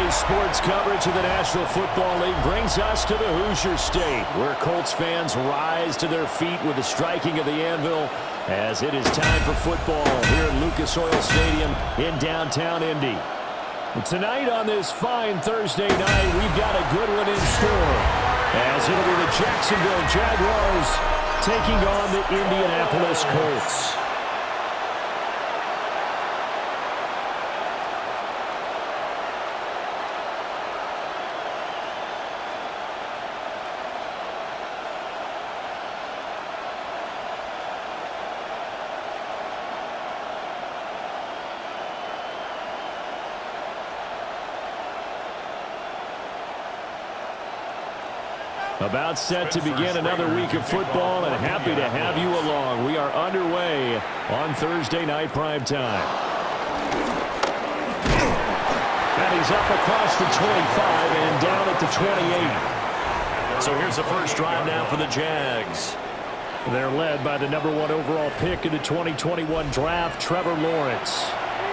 Today's sports coverage of the National Football League brings us to the Hoosier State, where Colts fans rise to their feet with the striking of the anvil as it is time for football here at Lucas Oil Stadium in downtown Indy. Tonight on this fine Thursday night, we've got a good one in store, as it'll be the Jacksonville Jaguars taking on the Indianapolis Colts. About set to begin another week of football, and happy to have you along. We are underway on Thursday night primetime. And he's up across the 25 and down at the 28. So here's the first drive now for the Jags. They're led by the #1 overall pick in the 2021 draft, Trevor Lawrence.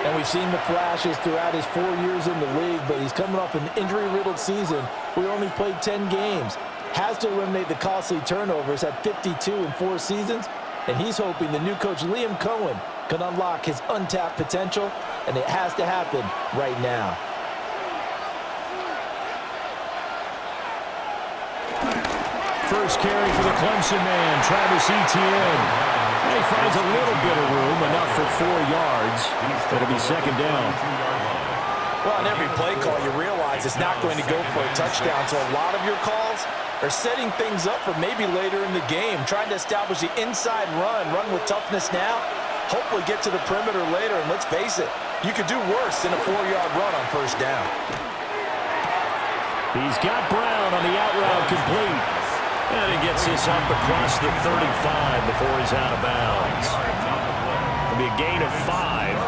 And we've seen the flashes throughout his 4 years in the league, but he's coming off an injury-riddled season. We only played 10 games. Has to eliminate the costly turnovers at 52 in 4 seasons, and he's hoping the new coach Liam Cohen can unlock his untapped potential, and it has to happen right now. First carry for the Clemson man, Travis Etienne. And he finds a little bit of room, enough for 4 yards. It'll be second down. Well, on every play call, you realize it's not going to go for a touchdown, so a lot of your calls are setting things up for maybe later in the game, trying to establish the inside run with toughness now, hopefully get to the perimeter later, and let's face it, you could do worse than a 4-yard run on first down. He's got Brown on the out route complete. And he gets this up across the 35 before he's out of bounds. It'll be a gain of 5,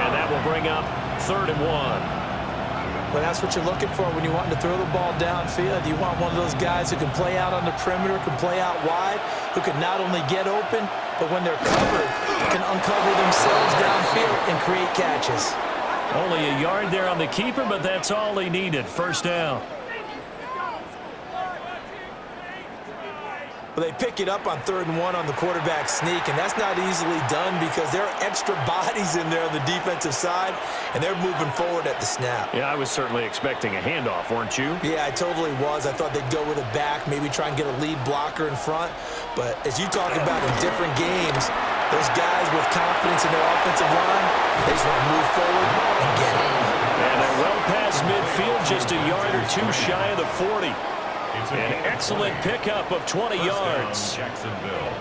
and that will bring up 3rd and 1. Well, that's what you're looking for when you want to throw the ball downfield. You want one of those guys who can play out on the perimeter, can play out wide, who can not only get open, but when they're covered, can uncover themselves downfield and create catches. Only a yard there on the keeper, but that's all he needed. First down. Well, they pick it up on 3rd and 1 on the quarterback sneak, and that's not easily done because there are extra bodies in there on the defensive side, and they're moving forward at the snap. Yeah, I was certainly expecting a handoff, weren't you? Yeah, I totally was. I thought they'd go with a back, maybe try and get a lead blocker in front. But as you talk about in different games, those guys with confidence in their offensive line, they just want to move forward and get it. And they're well past midfield, just a yard or 2 shy of the 40. An excellent pickup of 20 yards. Jacksonville.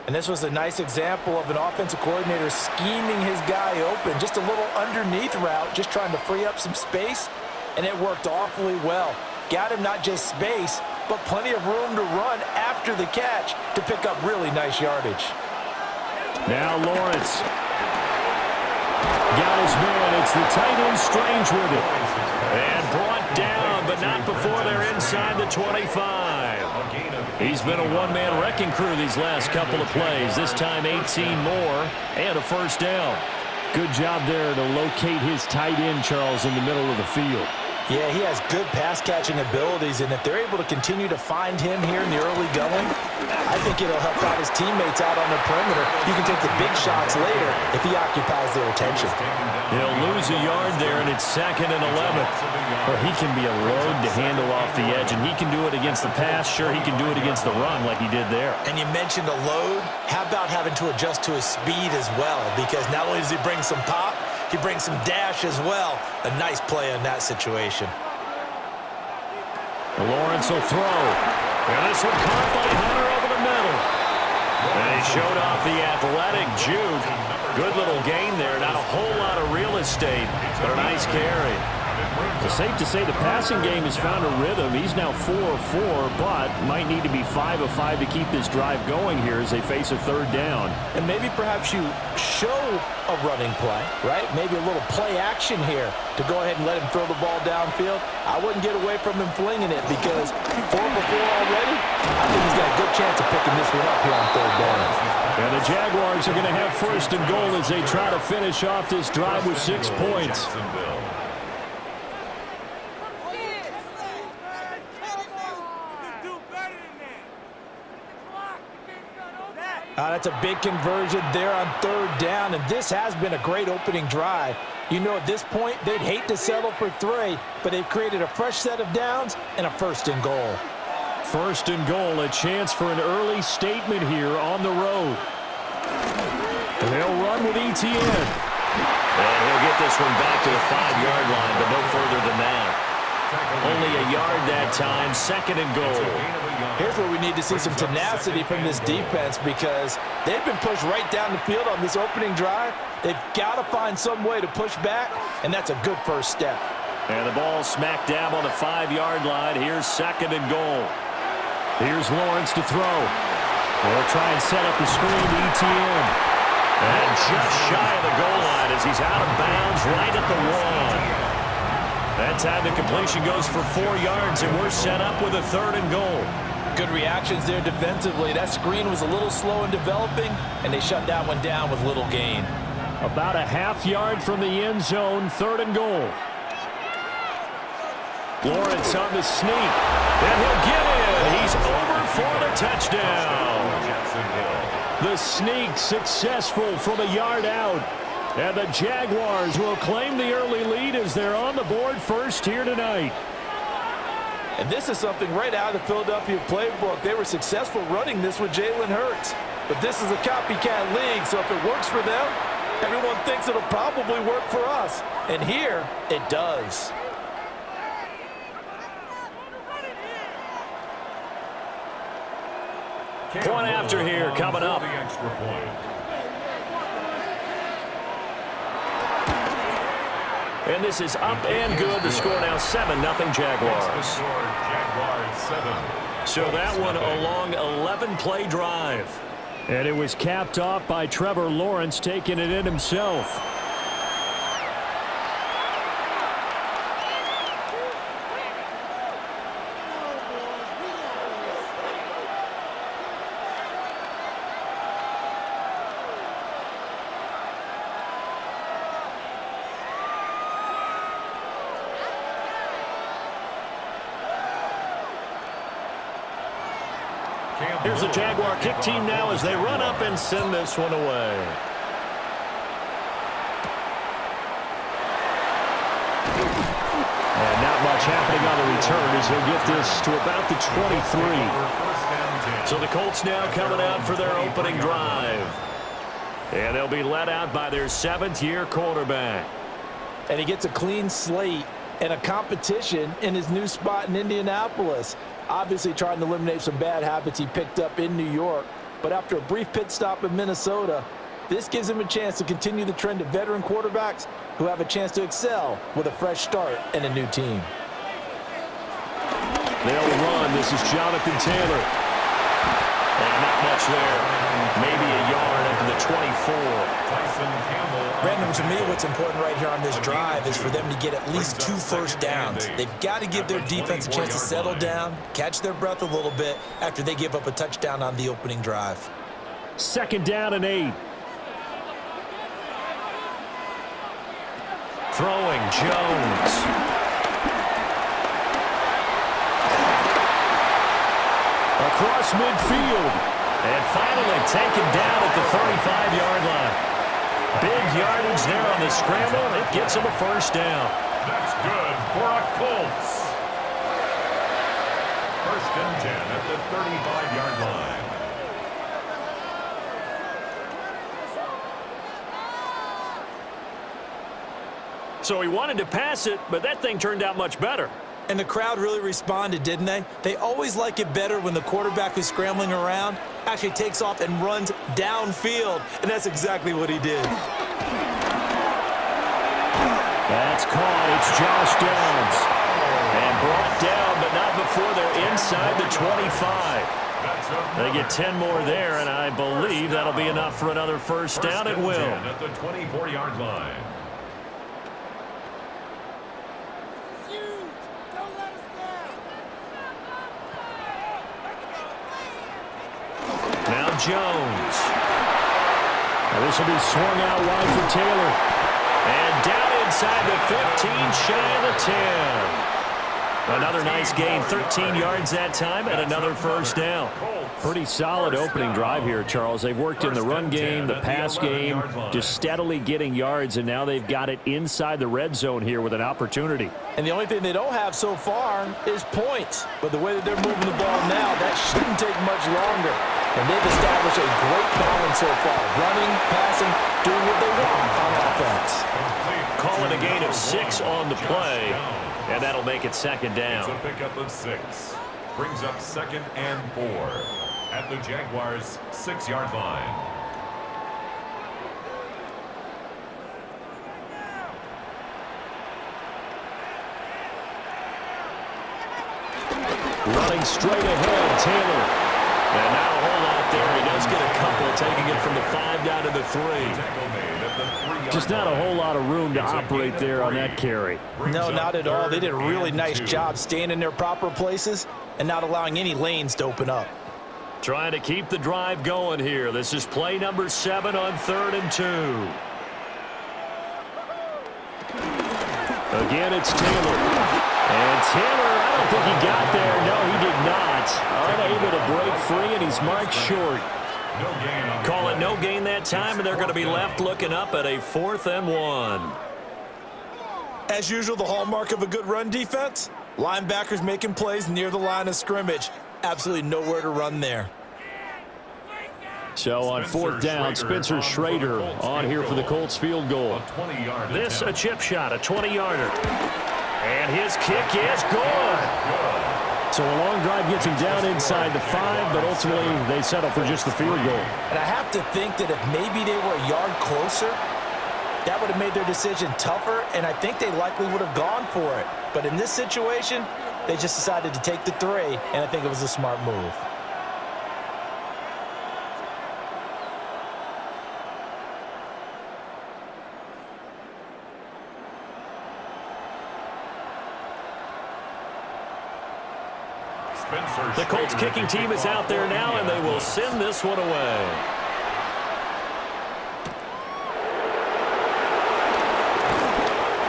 And this was a nice example of an offensive coordinator scheming his guy open. Just a little underneath route, just trying to free up some space, and it worked awfully well. Got him not just space, but plenty of room to run after the catch to pick up really nice yardage. Now Lawrence. Got his man. It's the tight end Strange with it. And brought down, but not before they're inside the 25. He's been a one-man wrecking crew these last couple of plays. This time 18 more and a first down. Good job there to locate his tight end, Charles, in the middle of the field. Yeah, he has good pass-catching abilities, and if they're able to continue to find him here in the early going, I think it'll help out his teammates out on the perimeter. You can take the big shots later if he occupies their attention. He'll lose a yard there, and it's 2nd and 11. Well, he can be a load to handle off the edge, and he can do it against the pass. Sure, he can do it against the run like he did there. And you mentioned a load. How about having to adjust to his speed as well? Because not only does he bring some pop, he brings some dash as well. A nice play in that situation. Lawrence will throw. And this one caught by Hunter over the middle. And he showed off the athletic juke. Good little gain there. Not a whole lot of real estate, but a nice carry. It's safe to say the passing game has found a rhythm. He's now 4 of 4, but might need to be 5 of 5 to keep this drive going here as they face a 3rd down. And maybe perhaps you show a running play, right? Maybe a little play action here to go ahead and let him throw the ball downfield. I wouldn't get away from him flinging it because 4 for 4 already, I think he's got a good chance of picking this one up here on 3rd down. And the Jaguars are going to have first and goal as they try to finish off this drive with 6 points. That's a big conversion there on 3rd down, and this has been a great opening drive. You know, at this point, they'd hate to settle for 3, but they've created a fresh set of downs and a first and goal. First and goal, a chance for an early statement here on the road. And they'll run with ETN. And he'll get this one back to the 5-yard line, but no further than that. Only a yard that time, 2nd and goal. Here's where we need to see some tenacity from this defense because they've been pushed right down the field on this opening drive. They've got to find some way to push back, and that's a good first step. And the ball smack dab on the 5-yard line. Here's 2nd and goal. Here's Lawrence to throw. They'll try and set up the screen to ETN. And just shy of the goal line as he's out of bounds right at the 1. That time the completion goes for 4 yards, and we're set up with a 3rd and goal. Good reactions there defensively. That screen was a little slow in developing, and they shut that one down with little gain. About a half yard from the end zone, 3rd and goal. Lawrence on the sneak, and he'll get in. He's over for the touchdown. The sneak successful from a yard out. And the Jaguars will claim the early lead as they're on the board first here tonight. And this is something right out of the Philadelphia playbook. They were successful running this with Jalen Hurts. But this is a copycat league, so if it works for them, everyone thinks it'll probably work for us. And here, it does. Point after here coming up. And this is up and good. The score now 7-0 Jaguars. So that one a long 11-play drive. And it was capped off by Trevor Lawrence taking it in himself. Here's the Jaguar kick team now as they run up and send this one away. And not much happening on the return as he'll get this to about the 23. So the Colts now coming out for their opening drive. And they'll be led out by their 7th-year quarterback. And he gets a clean slate and a competition in his new spot in Indianapolis. Obviously trying to eliminate some bad habits he picked up in New York. But after a brief pit stop in Minnesota, this gives him a chance to continue the trend of veteran quarterbacks who have a chance to excel with a fresh start and a new team. They'll run. This is Jonathan Taylor. And not much there. Maybe a yard up to the 24. Brandon, to me, what's important right here on this drive is for them to get at least 2 first downs. They've got to give their defense a chance to settle down, catch their breath a little bit after they give up a touchdown on the opening drive. 2nd down and 8. Throwing Jones. Across midfield. And finally taken down at the 35-yard line. Big yardage there on the scramble. It gets him a first down. That's good for a Colts. 1st and 10 at the 35-yard line. So he wanted to pass it, but that thing turned out much better. And the crowd really responded, didn't they? They always like it better when the quarterback who's scrambling around actually takes off and runs downfield, and that's exactly what he did. That's caught. It's Josh Downs. And brought down, but not before they're inside the 25. They get 10 more there, and I believe that'll be enough for another first down at will. At the 24-yard line. Now Jones. This will be swung out wide for Taylor. And down inside the 15, shy of the 10. Another nice gain, 13 yards that time, and another first down. Pretty solid opening drive here, Charles. They've worked in the run game, the pass game, just steadily getting yards, and now they've got it inside the red zone here with an opportunity. And the only thing they don't have so far is points. But the way that they're moving the ball now, that shouldn't take much longer. And they've established a great balance so far. Running, passing, doing what they want on offense. Call it a gain of 6 on the play, and that'll make it second down. It's a pickup of 6. Brings up 2nd and 4 at the Jaguars' 6-yard line. Running straight ahead, Taylor. And not a whole lot there. He does get a couple, taking it from the 5 down to the 3. Just not a whole lot of room to operate there on that carry. No, not at all. They did a really nice job staying in their proper places and not allowing any lanes to open up. Trying to keep the drive going here. This is play number 7 on 3rd and 2. Again, it's Taylor. And Taylor, I don't think he got there. No, he did not. Unable to break free, and he's marked short. Call it no gain that time, and they're going to be left looking up at a 4th and 1. As usual, the hallmark of a good run defense, linebackers making plays near the line of scrimmage. Absolutely nowhere to run there. So on 4th down, Spencer Schrader on here for the Colts field goal. This a chip shot, a 20-yarder. And his kick is good. So a long drive gets him down inside the 5, but ultimately they settle for just the field goal. And I have to think that if maybe they were a yard closer, that would have made their decision tougher, and I think they likely would have gone for it. But in this situation, they just decided to take the 3, and I think it was a smart move. The Colts kicking team is out there now, and they will send this one away.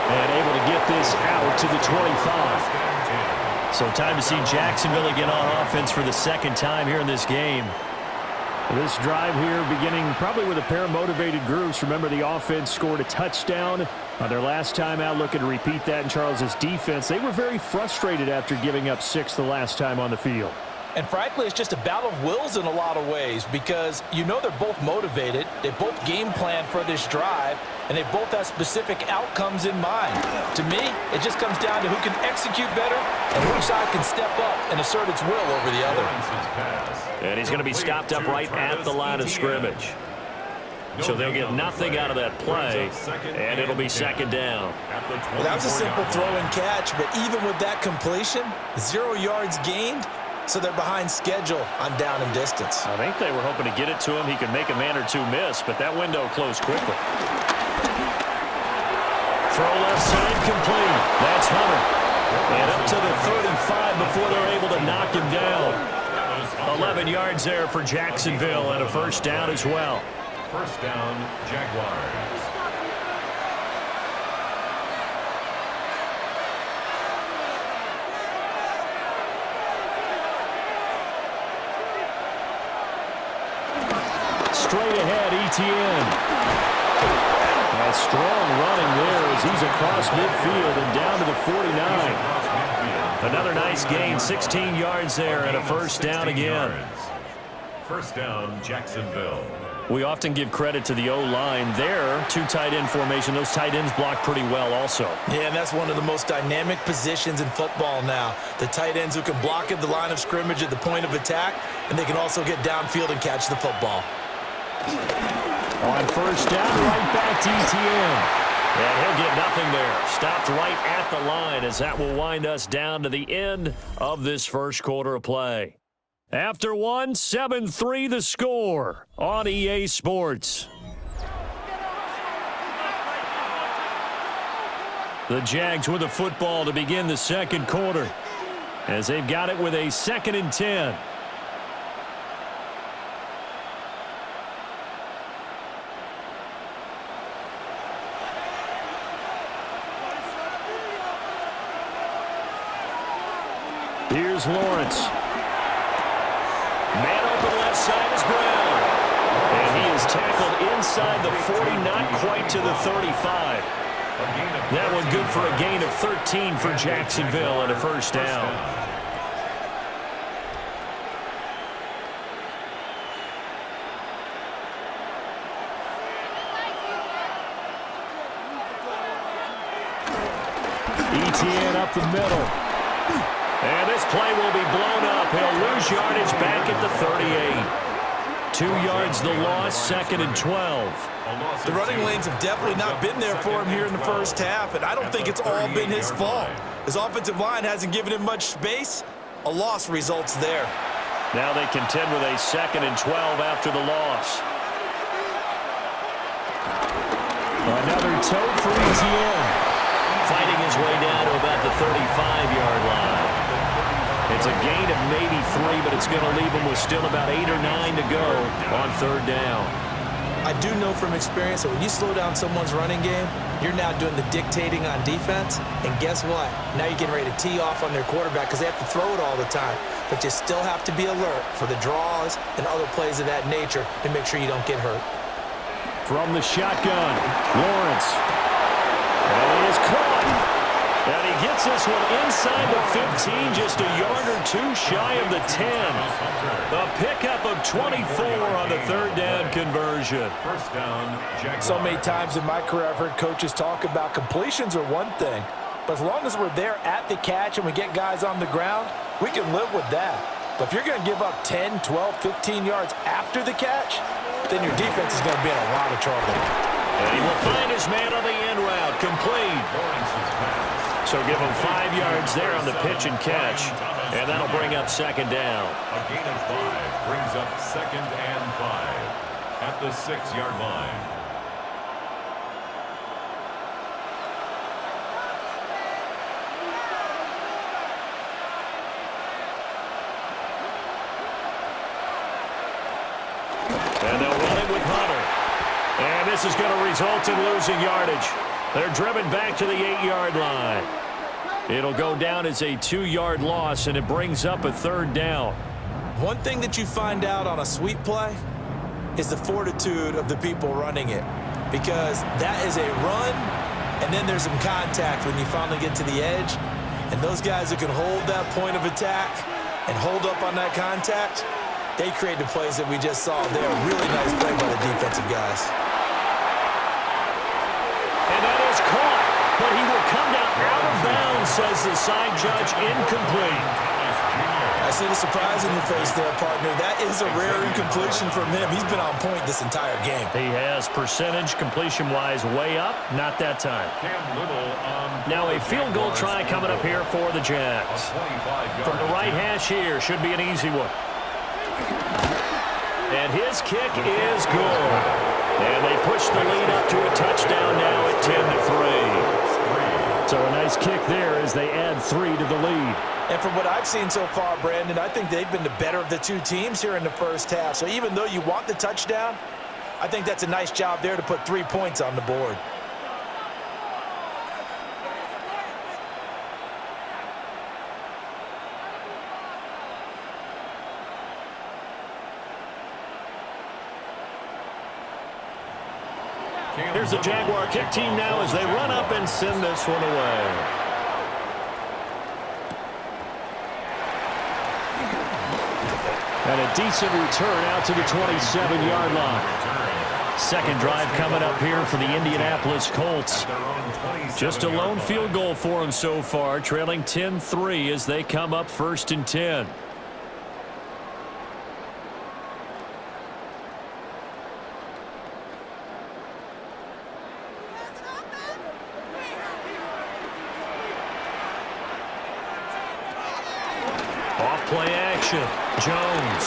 And able to get this out to the 25. So time to see Jacksonville again on offense for the 2nd time here in this game. This drive here beginning probably with a pair of motivated groups. Remember, the offense scored a touchdown on their last time out, looking to repeat that in Charles's defense. They were very frustrated after giving up 6 the last time on the field. And frankly, it's just a battle of wills in a lot of ways because you know they're both motivated. They both game plan for this drive, and they both have specific outcomes in mind. To me, it just comes down to who can execute better and which side can step up and assert its will over the other. And he's going to be stopped up right at the line of scrimmage. So they'll get nothing out of that play, and it'll be 2nd down. Well, that was a simple throw and catch, but even with that completion, 0 yards gained, so they're behind schedule on down and distance. I think they were hoping to get it to him. He could make a man or two miss, but that window closed quickly. Throw left side complete. That's Hunter. And up to the 35 before they're able to knock him down. 11 yards there for Jacksonville and a 1st down as well. 1st down, Jaguars. Straight ahead, Etienne. A strong running there as he's across midfield and down to the 49. Another nice gain, 16 yards there and a 1st down again. 1st down, Jacksonville. We often give credit to the O-line there. 2 tight end formation. Those tight ends block pretty well also. Yeah, and that's one of the most dynamic positions in football now. The tight ends who can block at the line of scrimmage at the point of attack, and they can also get downfield and catch the football. On 1st down, right back to Etienne. And he'll get nothing there. Stopped right at the line as that will wind us down to the end of this 1st quarter of play. After 1, 7-3 the score on EA Sports. The Jags with the football to begin the 2nd quarter as they've got it with a 2nd and 10. is Lawrence. Man open left side is Brown. And he is tackled inside the 40, not quite to the 35. That one good for a gain of 13 for Jacksonville and a first down. ETN up the middle. And this play will be blown up. He'll lose yardage back at the 38. 2 yards the loss, 2nd and 12. The running lanes have definitely not been there for him here in the first half, and I don't think it's all been his fault. His offensive line hasn't given him much space. A loss results there. Now they contend with a 2nd and 12 after the loss. Another toe for ETN. Fighting his way down to about the 35-yard line. It's a gain of maybe 3, but it's going to leave him with still about 8 or 9 to go on 3rd down. I do know from experience that when you slow down someone's running game, you're now doing the dictating on defense. And guess what? Now you're getting ready to tee off on their quarterback because they have to throw it all the time. But you still have to be alert for the draws and other plays of that nature to make sure you don't get hurt. From the shotgun, Lawrence. And he is caught. And he gets this one inside the 15, just a yard or 2 shy of the 10. The pickup of 24 on the 3rd down conversion. First down, Jaguars. So many times in my career I've heard coaches talk about completions are one thing, but as long as we're there at the catch and we get guys on the ground, we can live with that. But if you're going to give up 10, 12, 15 yards after the catch, then your defense is going to be in a lot of trouble. And he will find his man on the end route, complete. So give him 5 yards there on the pitch and catch, and that'll bring up 2nd down. A gain of 5 brings up 2nd and 5 at the 6-yard line. And they'll run it with Hunter. And this is going to result in losing yardage. They're driven back to the 8-yard line. It'll go down as a 2-yard loss, and it brings up a 3rd down. One thing that you find out on a sweep play is the fortitude of the people running it, because that is a run, and then there's some contact when you finally get to the edge, and those guys who can hold that point of attack and hold up on that contact, they create the plays that we just saw there. Really nice play by the defensive guys. And that is caught, but he will come down out of bounds, says the side judge, incomplete. I see the surprise in your face there, partner. That is a rare incompletion from him. He's been on point this entire game. He has percentage completion-wise way up, not that time. Now a field goal try coming up here for the Jags. From the right hash here, should be an easy one. And his kick is good. And they push the lead up to a touchdown now at 10-3. So a nice kick there as they add 3 to the lead. And from what I've seen so far, Brandon, I think they've been the better of the two teams here in the first half. So even though you want the touchdown, I think that's a nice job there to put 3 points on the board. Here's the Jaguar kick team now as they run up and send this one away. And a decent return out to the 27-yard line. Second drive coming up here for the Indianapolis Colts. Just a lone field goal for them so far, trailing 10-3 as they come up 1st and 10. Play action. Jones.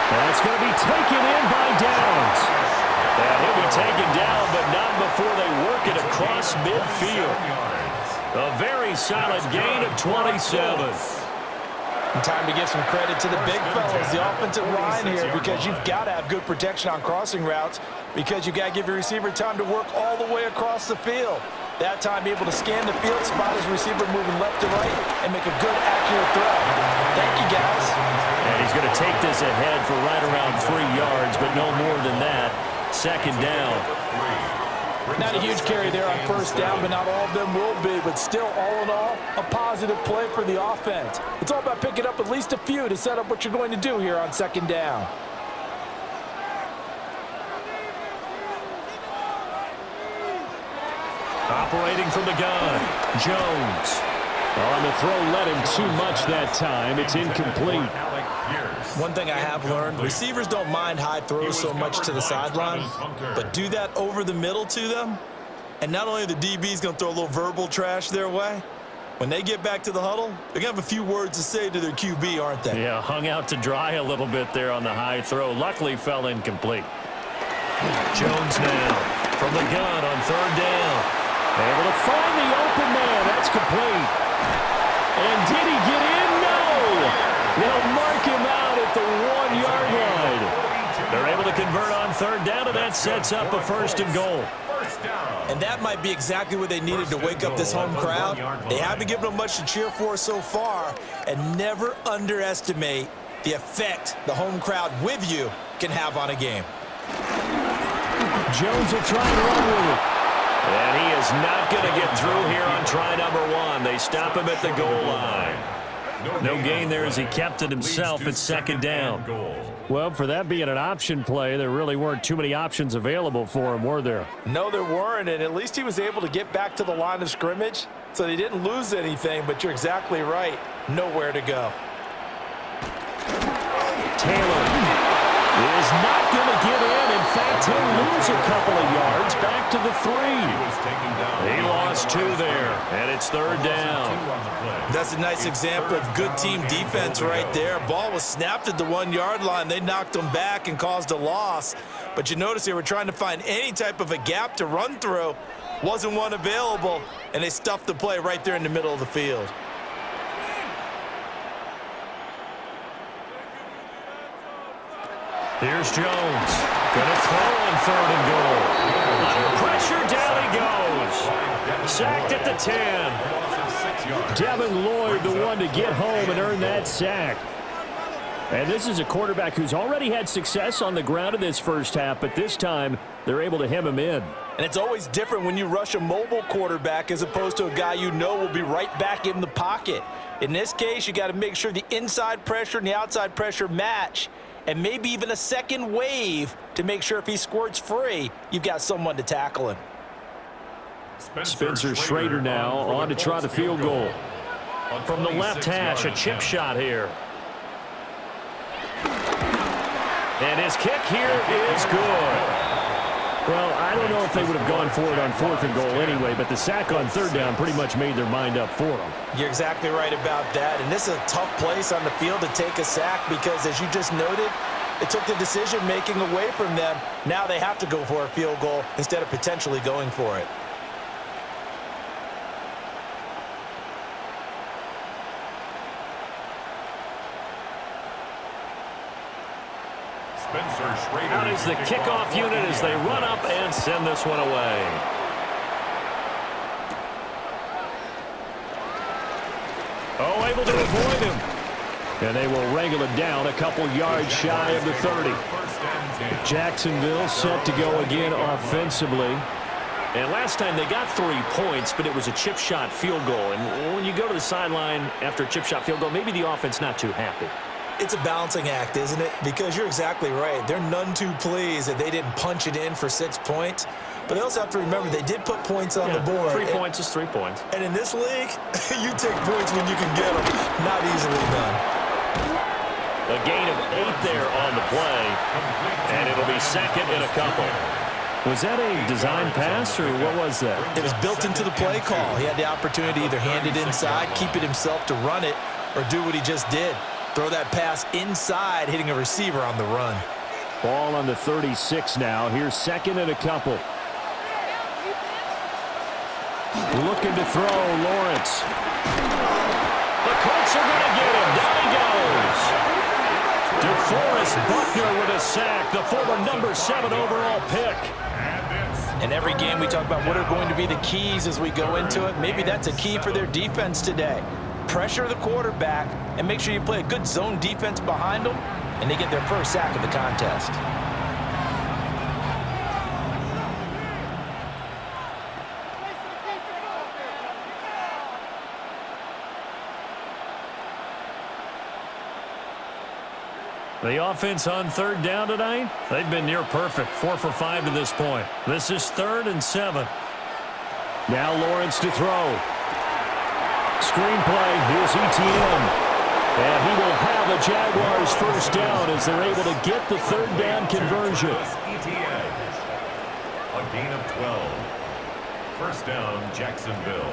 That's going to be taken in by Downs. And he'll be taken down, but not before they work it across midfield. A very solid gain of 27. Time to give some credit to the big fellas, the offensive line here, because you've got to have good protection on crossing routes, because you've got to give your receiver time to work all the way across the field. That time able to scan the field, spot his receiver moving left to right, and make a good, accurate throw. Thank you, guys. And he's going to take this ahead for right around 3 yards, but no more than that. Second down. Not a huge carry there on first down, but not all of them will be. But still, all in all, a positive play for the offense. It's all about picking up at least a few to set up what you're going to do here on second down. Operating from the gun, Jones. On the throw, led him too much that time. It's incomplete. One thing I have learned, receivers don't mind high throws so much to the sideline, but do that over the middle to them, and not only are the DBs going to throw a little verbal trash their way, when they get back to the huddle, they're going to have a few words to say to their QB, aren't they? Yeah, hung out to dry a little bit there on the high throw. Luckily, fell incomplete. Jones now from the gun on third down. Able to find the open man. That's complete. And did he get in? No. They'll mark him out at the 1-yard line. They're able to convert on third down, and that sets up a first and goal. And that might be exactly what they needed to wake up this home crowd. They haven't given them much to cheer for so far, and never underestimate the effect the home crowd with you can have on a game. Jones will try and run with it. And he is not going to get through here on try number 1. They stop him at the goal line. No gain there as he kept it himself at second down. Well, for that being an option play, there really weren't too many options available for him, were there? No, there weren't, and at least he was able to get back to the line of scrimmage, so they didn't lose anything, but you're exactly right. Nowhere to go. Taylor is not going to get in. In fact, he'll lose a couple of yards back to the 3. He lost 2 there, and it's third down. That's a nice example of good team defense right there. Ball was snapped at the 1-yard line. They knocked him back and caused a loss. But you notice they were trying to find any type of a gap to run through. Wasn't one available, and they stuffed the play right there in the middle of the field. Here's Jones. Gonna throw on third and goal. Under pressure, down he goes. Sacked at the 10. Devin Lloyd, the one to get home and earn that sack. And this is a quarterback who's already had success on the ground in this first half, but this time they're able to hem him in. And it's always different when you rush a mobile quarterback as opposed to a guy you know will be right back in the pocket. In this case, you got to make sure the inside pressure and the outside pressure match, and maybe even a second wave to make sure if he squirts free, you've got someone to tackle him. Spencer Schrader now on to try the field goal. From the left hash, a chip shot here. And his kick here is good. Well, I don't know if they would have gone for it on 4th and goal anyway, but the sack on third down pretty much made their mind up for them. You're exactly right about that, and this is a tough place on the field to take a sack because, as you just noted, it took the decision-making away from them. Now they have to go for a field goal instead of potentially going for it. Out is the kickoff unit as they run up and send this one away. Oh, able to avoid him. And they will wrangle it down a couple yards shy of the 30. Jacksonville set to go again offensively. And last time they got 3 points, but it was a chip shot field goal. And when you go to the sideline after a chip shot field goal, maybe the offense not too happy. It's a balancing act, isn't it? Because you're exactly right. They're none too pleased that they didn't punch it in for 6 points. But they also have to remember they did put points on the board. 3 points is 3 points. And in this league, you take points when you can get them. Not easily done. A gain of 8 there on the play. And it'll be second and a couple. Was that a design pass, or what was that? It was built into the play call. He had the opportunity to either hand it inside, keep it himself to run it, or do what he just did. Throw that pass inside, hitting a receiver on the run. Ball on the 36 now. Here's second and a couple. Looking to throw, Lawrence. The Colts are going to get him. Down he goes. DeForest Buckner with a sack, the former number 7 overall pick. And every game we talk about what are going to be the keys as we go into it. Maybe that's a key for their defense today. Pressure the quarterback and make sure you play a good zone defense behind them, and they get their first sack of the contest. The offense on third down tonight, they've been near perfect, 4 for 5 to this point. This is 3rd and 7. Now Lawrence to throw. Screenplay, here's ETN. And he will have a Jaguars first down as they're able to get the third down conversion. ETN. A gain of 12. First down, Jacksonville.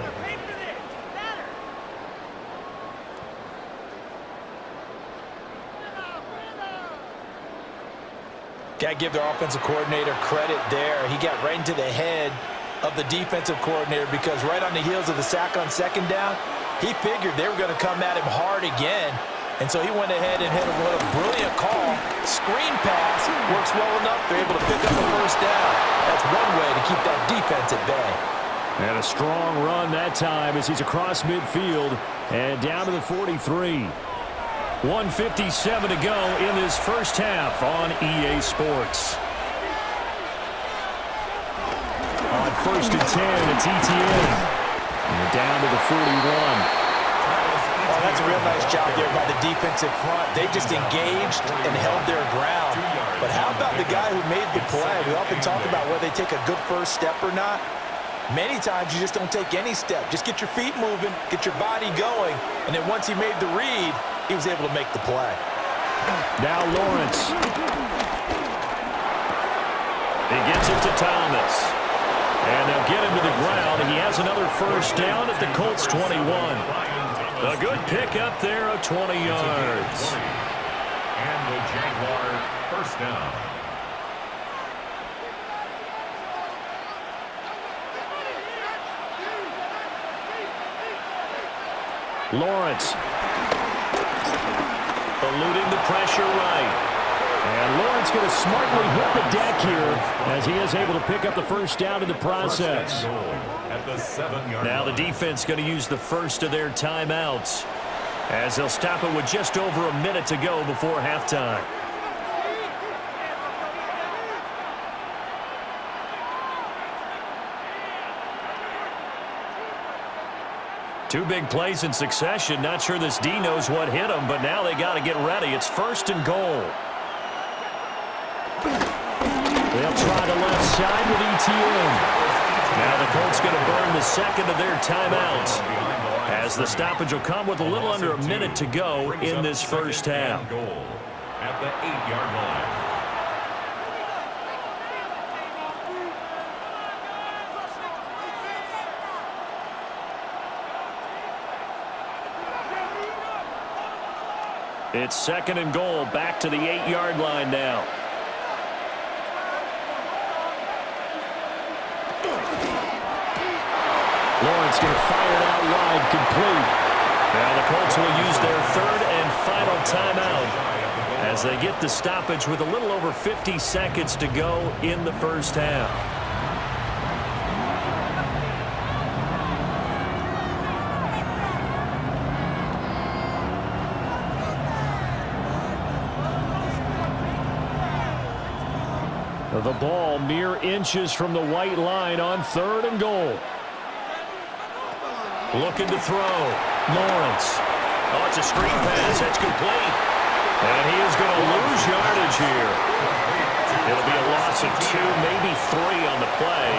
Got to give their offensive coordinator credit there. He got right into the head of the defensive coordinator because right on the heels of the sack on second down, he figured they were going to come at him hard again. And so he went ahead and hit a brilliant call. Screen pass works well enough. They're able to pick up a first down. That's one way to keep that defense at bay. And a strong run that time as he's across midfield and down to the 43. 1:57 to go in this first half on EA Sports. On 1st and 10, it's ETN. And down to the 41. Oh, that's a real nice job there by the defensive front. They just engaged and held their ground. But how about the guy who made the play? We often talk about whether they take a good first step or not. Many times you just don't take any step. Just get your feet moving, get your body going, and then once he made the read, he was able to make the play. Now Lawrence. He gets it to Thomas. And they'll get him to the ground, and he has another first down at the Colts 21. A good pickup there of 20 yards. And the Jaguar first down. Lawrence. Eluding the pressure right. And Lawrence going to smartly hit the deck here as he is able to pick up the first down in the process. At the 7-yard Now the line. defense going to use the first of their timeouts as they'll stop it with just over a minute to go before halftime. Two big plays in succession. Not sure this D knows what hit him, but now they got to get ready. It's 1st and goal. They'll try the left side with ETN. Now the Colts going to burn the second of their timeouts as the stoppage will come with a little under a minute to go in this first half. Goal at the 8-yard line. It's 2nd and goal, back to the 8-yard line now. Lawrence going to fire it out wide, complete. Now the Colts will use their 3rd and final timeout as they get the stoppage with a little over 50 seconds to go in the first half. The ball mere inches from the white line on 3rd and goal. Looking to throw. Lawrence. Oh, it's a screen pass. That's complete. And he is going to lose yardage here. It'll be a loss of 2, maybe 3 on the play.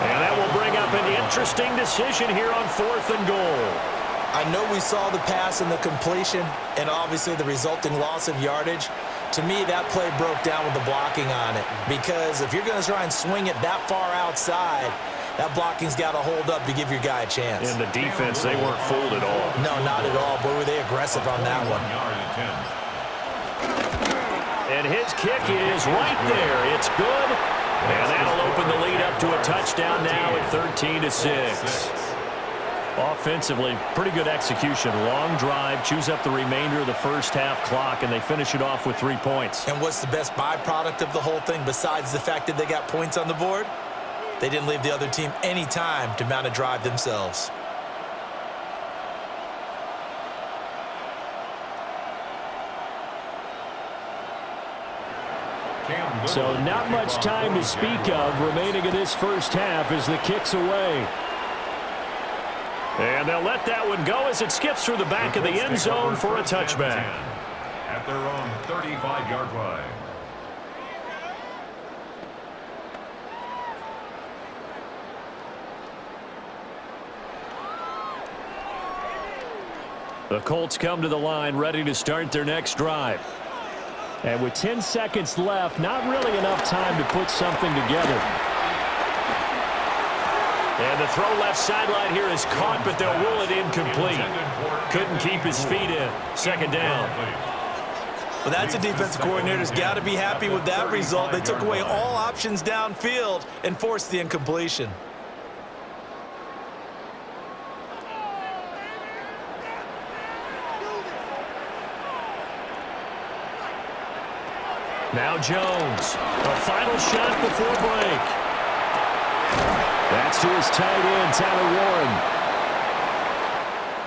And that will bring up an interesting decision here on 4th and goal. I know we saw the pass and the completion and obviously the resulting loss of yardage. To me, that play broke down with the blocking on it because if you're going to try and swing it that far outside, that blocking's got to hold up to give your guy a chance. In the defense, they weren't fooled at all. No, not at all. Boy, were they aggressive on that one. And his kick is right there. It's good. And that'll open the lead up to a touchdown now at 13-6. Offensively, pretty good execution. Long drive, chews up the remainder of the first half clock, and they finish it off with 3 points. And what's the best byproduct of the whole thing besides the fact that they got points on the board? They didn't leave the other team any time to mount a drive themselves. So not much time to speak of remaining in this first half as the kick's away. And they'll let that one go as it skips through the back of the end zone for a touchback. At their own 35-yard line. The Colts come to the line ready to start their next drive. And with 10 seconds left, not really enough time to put something together. And the throw left sideline here is caught, but they'll rule it incomplete. Couldn't keep his feet in. Second down. Well, that's a defensive coordinator's got to be happy with that result. They took away all options downfield and forced the incompletion. Now Jones. A final shot before break. That's to his tight end, Tyler Warren.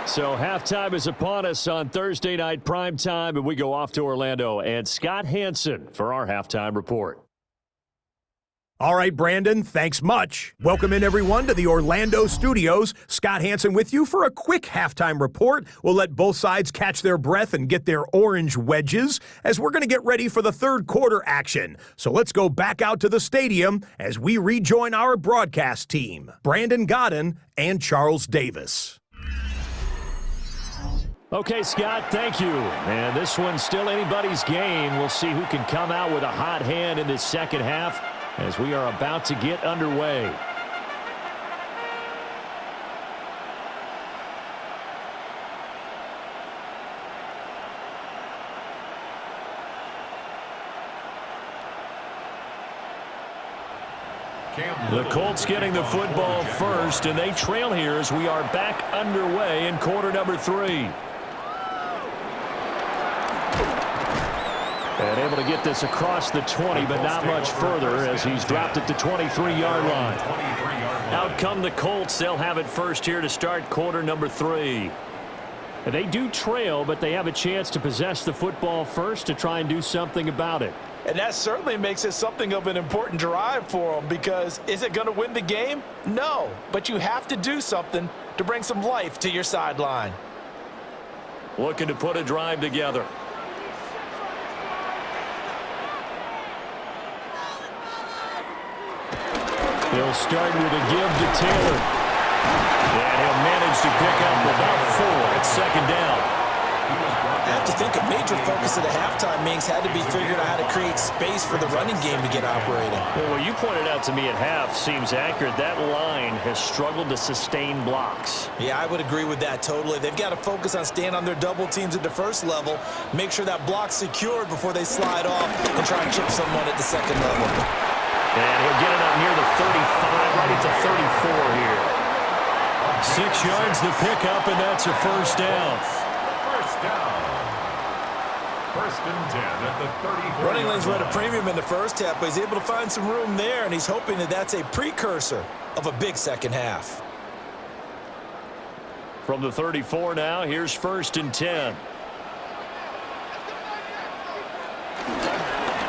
So halftime is upon us on Thursday night primetime, and we go off to Orlando. And Scott Hansen for our halftime report. All right, Brandon, thanks much. Welcome in, everyone, to the Orlando studios. Scott Hansen with you for a quick halftime report. We'll let both sides catch their breath and get their orange wedges as we're going to get ready for the third quarter action. So let's go back out to the stadium as we rejoin our broadcast team, Brandon Godden and Charles Davis. Okay, Scott, thank you. And this one's still anybody's game. We'll see who can come out with a hot hand in this second half as we are about to get underway. The Colts getting the football first, and they trail here as we are back underway in quarter number 3. And able to get this across the 20, but not much further as he's dropped it to 23-yard line. Out come the Colts. They'll have it first here to start quarter number 3. And they do trail, but they have a chance to possess the football first to try and do something about it. And that certainly makes it something of an important drive for them, because is it going to win the game? No, but you have to do something to bring some life to your sideline. Looking to put a drive together. He'll start with a give to Taylor. And he'll manage to pick up about 4 at second down. I have to think a major focus of the halftime meetings had to be figuring out how to create space for the running game to get operating. Well, what you pointed out to me at half seems accurate. That line has struggled to sustain blocks. Yeah, I would agree with that totally. They've got to focus on staying on their double teams at the first level, make sure that block's secured before they slide off and try and chip someone at the second level. And he'll get it up near the 35, right at the 34 here. 6 yards the pickup, and that's a first down. First down. First and 10 at the 34. Running lanes were at a premium in the first half, but he's able to find some room there, and he's hoping that that's a precursor of a big second half. From the 34 now, here's first and 10.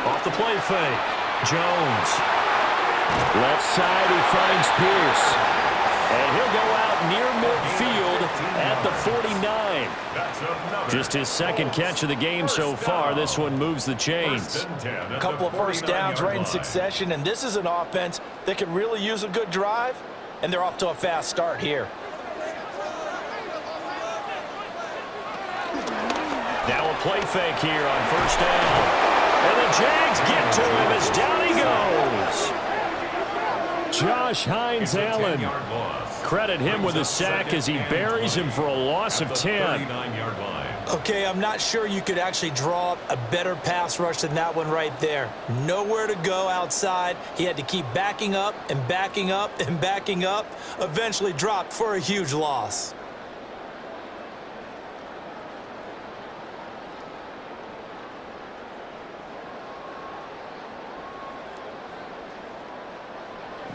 Off the play fake. Jones. Left side, he finds Pierce. And he'll go out near midfield at the 49. Just his second catch of the game so far. This one moves the chains. A couple of first downs right in succession, and this is an offense that could really use a good drive, and they're off to a fast start here. Now a play fake here on first down. And the Jags get to him as down he goes. Josh Hines-Allen. Credit him with a sack as he buries him for a loss of 10. Okay, I'm not sure you could actually draw up a better pass rush than that one right there. Nowhere to go outside. He had to keep backing up and backing up and backing up. Eventually dropped for a huge loss.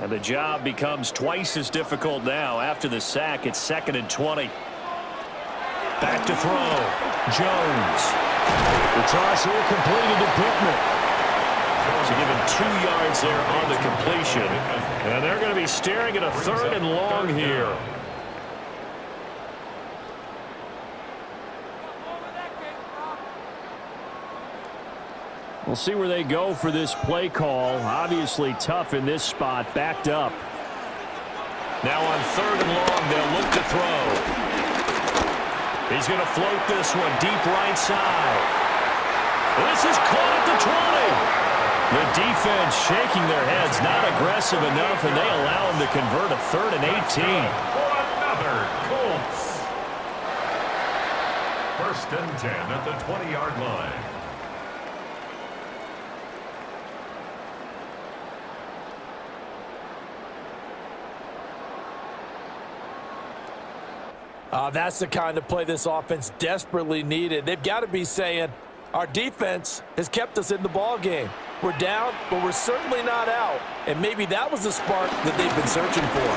And the job becomes twice as difficult now. After the sack, it's 2nd and 20. Back to throw. Jones. The toss here completed to Pittman. So given 2 yards there on the completion. And they're going to be staring at a 3rd and long here. We'll see where they go for this play call. Obviously tough in this spot, backed up. Now on 3rd and long, they'll look to throw. He's going to float this one deep right side. This is caught at the 20. The defense shaking their heads, not aggressive enough, and they allow him to convert a 3rd and 18. For another Colts. 1st and 10 at the 20-yard line. That's the kind of play this offense desperately needed. They've got to be saying, our defense has kept us in the ball game. We're down, but we're certainly not out. And maybe that was the spark that they've been searching for.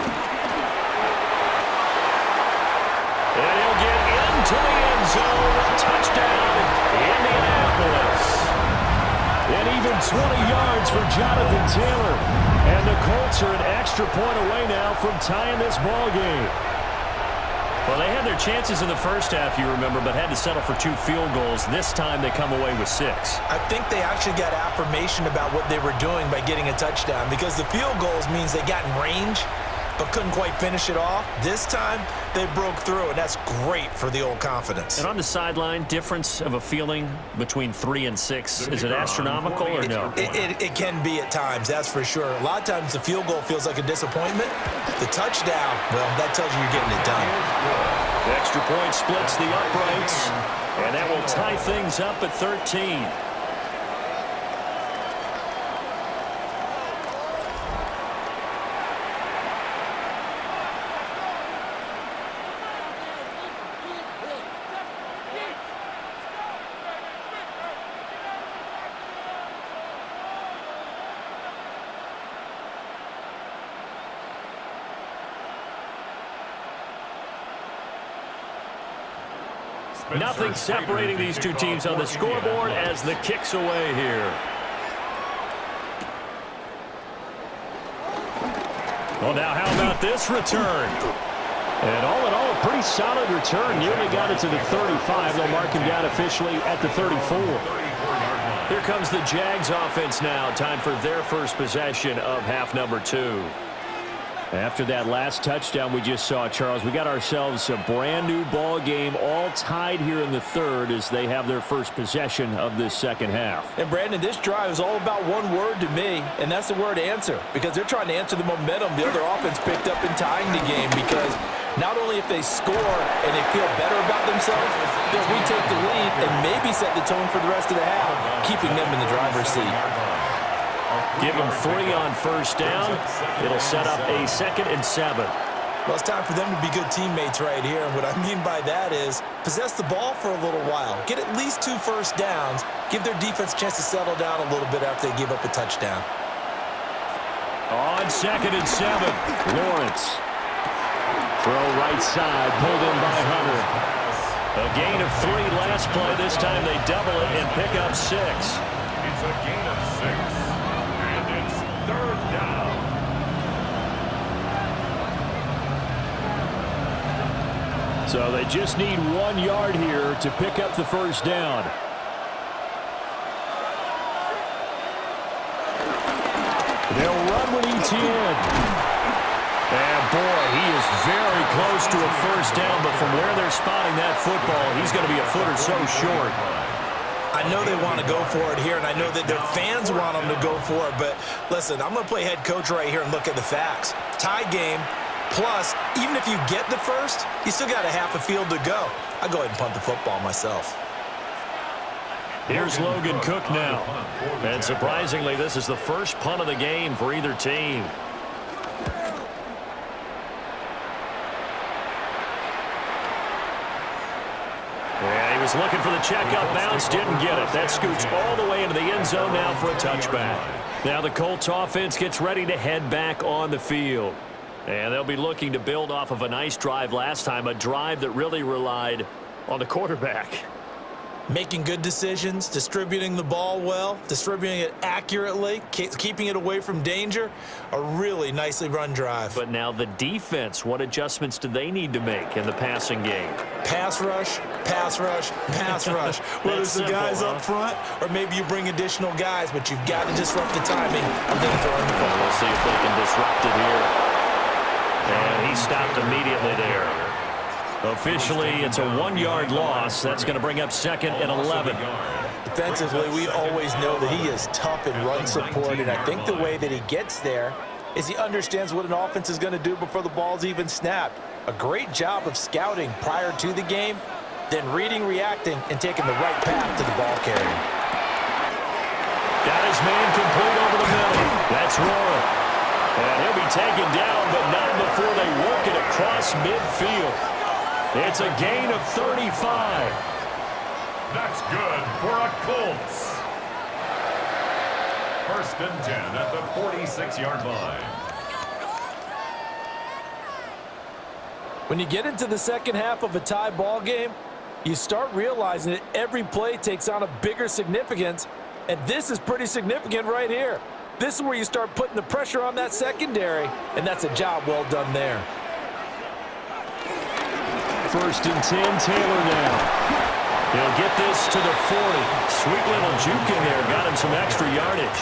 And he'll get into the end zone. Touchdown, Indianapolis. And even 20 yards for Jonathan Taylor. And the Colts are an extra point away now from tying this ball game. Well, they had their chances in the first half, you remember, but had to settle for 2 field goals. This time they come away with 6. I think they actually got affirmation about what they were doing by getting a touchdown, because the field goals means they got in range but couldn't quite finish it off. This time they broke through, and that's great for the old confidence. And on the sideline, difference of a feeling between 3 and 6. Is it astronomical or no? It can be at times, that's for sure. A lot of times the field goal feels like a disappointment. The touchdown, well, that tells you you're getting it done. The extra point splits the uprights, and that will tie things up at 13. Nothing separating these two teams on the scoreboard as the kick's away here. Well, now how about this return? And all in all, a pretty solid return. Nearly got it to the 35. They'll mark him down officially at the 34. Here comes the Jags offense now. Time for their first possession of half number 2. After that last touchdown we just saw, Charles, we got ourselves a brand new ball game, all tied here in the 3rd as they have their first possession of this 2nd half. And Brandon, this drive is all about one word to me, and that's the word answer, because they're trying to answer the momentum the other offense picked up in tying the game, because not only if they score and they feel better about themselves, they'll retake the lead and maybe set the tone for the rest of the half, keeping them in the driver's seat. Give them 3 on first down. It'll set up a 2nd and 7. Well, it's time for them to be good teammates right here. And what I mean by that is possess the ball for a little while. Get at least 2 first downs. Give their defense a chance to settle down a little bit after they give up a touchdown. On 2nd and 7. Lawrence. Throw right side, pulled in by Hunter. A gain of 3 last play. This time they double it and pick up 6. It's a gain of 6. And it's 3rd down. So they just need 1 yard here to pick up the first down. They'll run with ETN. And boy, he is very close to a first down, but from where they're spotting that football, he's going to be a foot or so short. I know they want to go for it here, and I know that their fans want them to go for it, but listen, I'm going to play head coach right here and look at the facts. Tie game, plus, even if you get the first, you still got a half a field to go. I'll go ahead and punt the football myself. Here's Logan Cook now. And surprisingly, this is the first punt of the game for either team. Yeah, he was looking for the checkup bounce, didn't get it. That scoots all the way into the end zone now for a touchback. Now the Colts offense gets ready to head back on the field. And they'll be looking to build off of a nice drive last time, a drive that really relied on the quarterback. Making good decisions, distributing the ball well, distributing it accurately, keeping it away from danger. A really nicely run drive. But now the defense, what adjustments do they need to make in the passing game? Pass rush, pass rush, pass rush. Whether it's the guys up front or maybe you bring additional guys, but you've got to disrupt the timing of them throwing the ball. We'll see if they can disrupt it here. And he stopped immediately there. Officially, it's a 1-yard loss. That's going to bring up 2nd and 11. Defensively, we always know that he is tough in run support, and I think the way that he gets there is he understands what an offense is going to do before the ball's even snapped. A great job of scouting prior to the game, then reading, reacting, and taking the right path to the ball carrier. Got his man complete over the middle. That's Roaring. And he'll be taken down, but not before they work it across midfield. It's a gain of 35. That's good for a Colts. 1st and 10 at the 46-yard line. When you get into the second half of a tie ball game, you start realizing that every play takes on a bigger significance, and this is pretty significant right here. This is where you start putting the pressure on that secondary, and that's a job well done there. 1st and 10, Taylor now. He'll get this to the 40. Sweet little juke in there. Got him some extra yardage.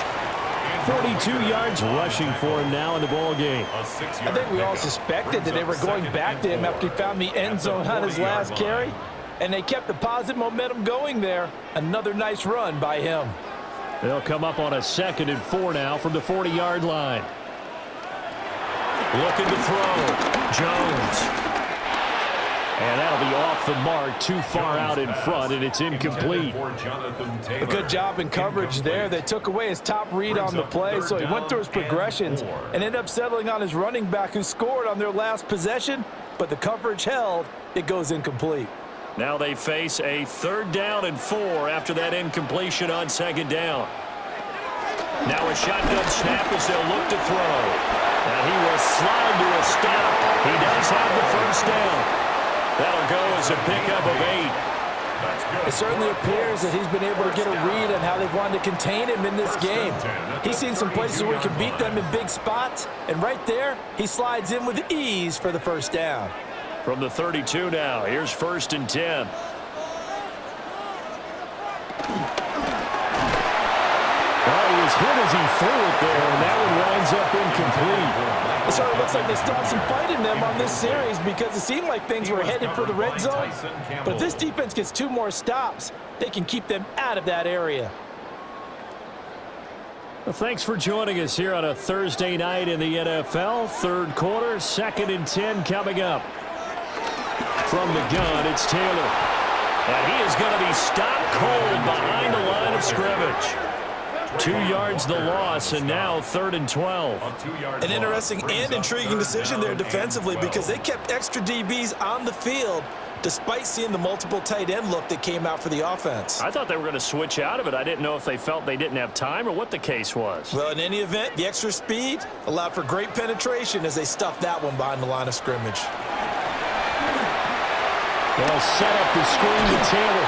42 yards rushing for him now in the ball game. I think we all suspected that they were going back to him after he found the end zone on his last carry, and they kept the positive momentum going there. Another nice run by him. They'll come up on a 2nd and 4 now from the 40-yard line. Looking to throw. Jones. And that'll be off the mark, too far out in front, and it's incomplete. A good job in coverage there. They took away his top read on the play, so he went through his progressions and ended up settling on his running back who scored on their last possession, but the coverage held. It goes incomplete. Now they face a 3rd down and 4 after that incompletion on 2nd down. Now a shotgun snap as they'll look to throw. Now he will slide to a stop. He does have the 1st down. That'll go as a pickup of 8. It certainly appears that he's been able to get a read on how they've wanted to contain him in this game. He's seen some places where he can beat them in big spots, and right there, he slides in with ease for the 1st down. From the 32 now, here's 1st and 10. Well, he was hit as he threw it there, and that one winds up incomplete. It sort of looks like they still have some fight in them on this series because it seemed like things were headed for the red zone. But if this defense gets 2 more stops, they can keep them out of that area. Well, thanks for joining us here on a Thursday night in the NFL. 3rd quarter, 2nd and 10 coming up. From the gun, it's Taylor. And he is going to be stopped cold behind the line of scrimmage. 2 yards the loss, and now 3rd and 12. An interesting and intriguing decision there defensively because they kept extra DBs on the field despite seeing the multiple tight end look that came out for the offense. I thought they were going to switch out of it. I didn't know if they felt they didn't have time or what the case was. Well, in any event, the extra speed allowed for great penetration as they stuffed that one behind the line of scrimmage. They'll set up the screen to Taylor.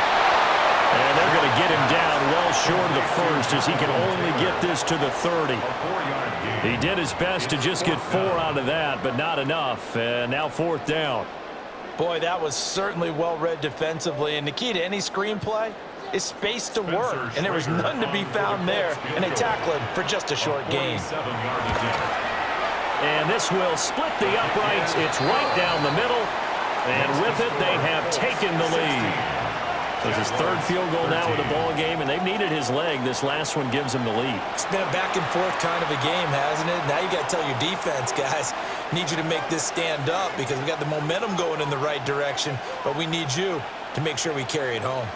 And they're going to get him down well short of the 1st as he can only get this to the 30. He did his best to just get 4 out of that, but not enough. And now 4th down. Boy, that was certainly well-read defensively. And the key to any screenplay is space to work. And there was none to be found there. And they tackle him for just a short gain. And this will split the uprights. It's right down the middle. And with it, they have taken the lead. So it's his 3rd field goal now in the ball game, and they've needed his leg. This last one gives him the lead. It's been a back-and-forth kind of a game, hasn't it? Now you got to tell your defense, guys, need you to make this stand up because we got the momentum going in the right direction, but we need you to make sure we carry it home.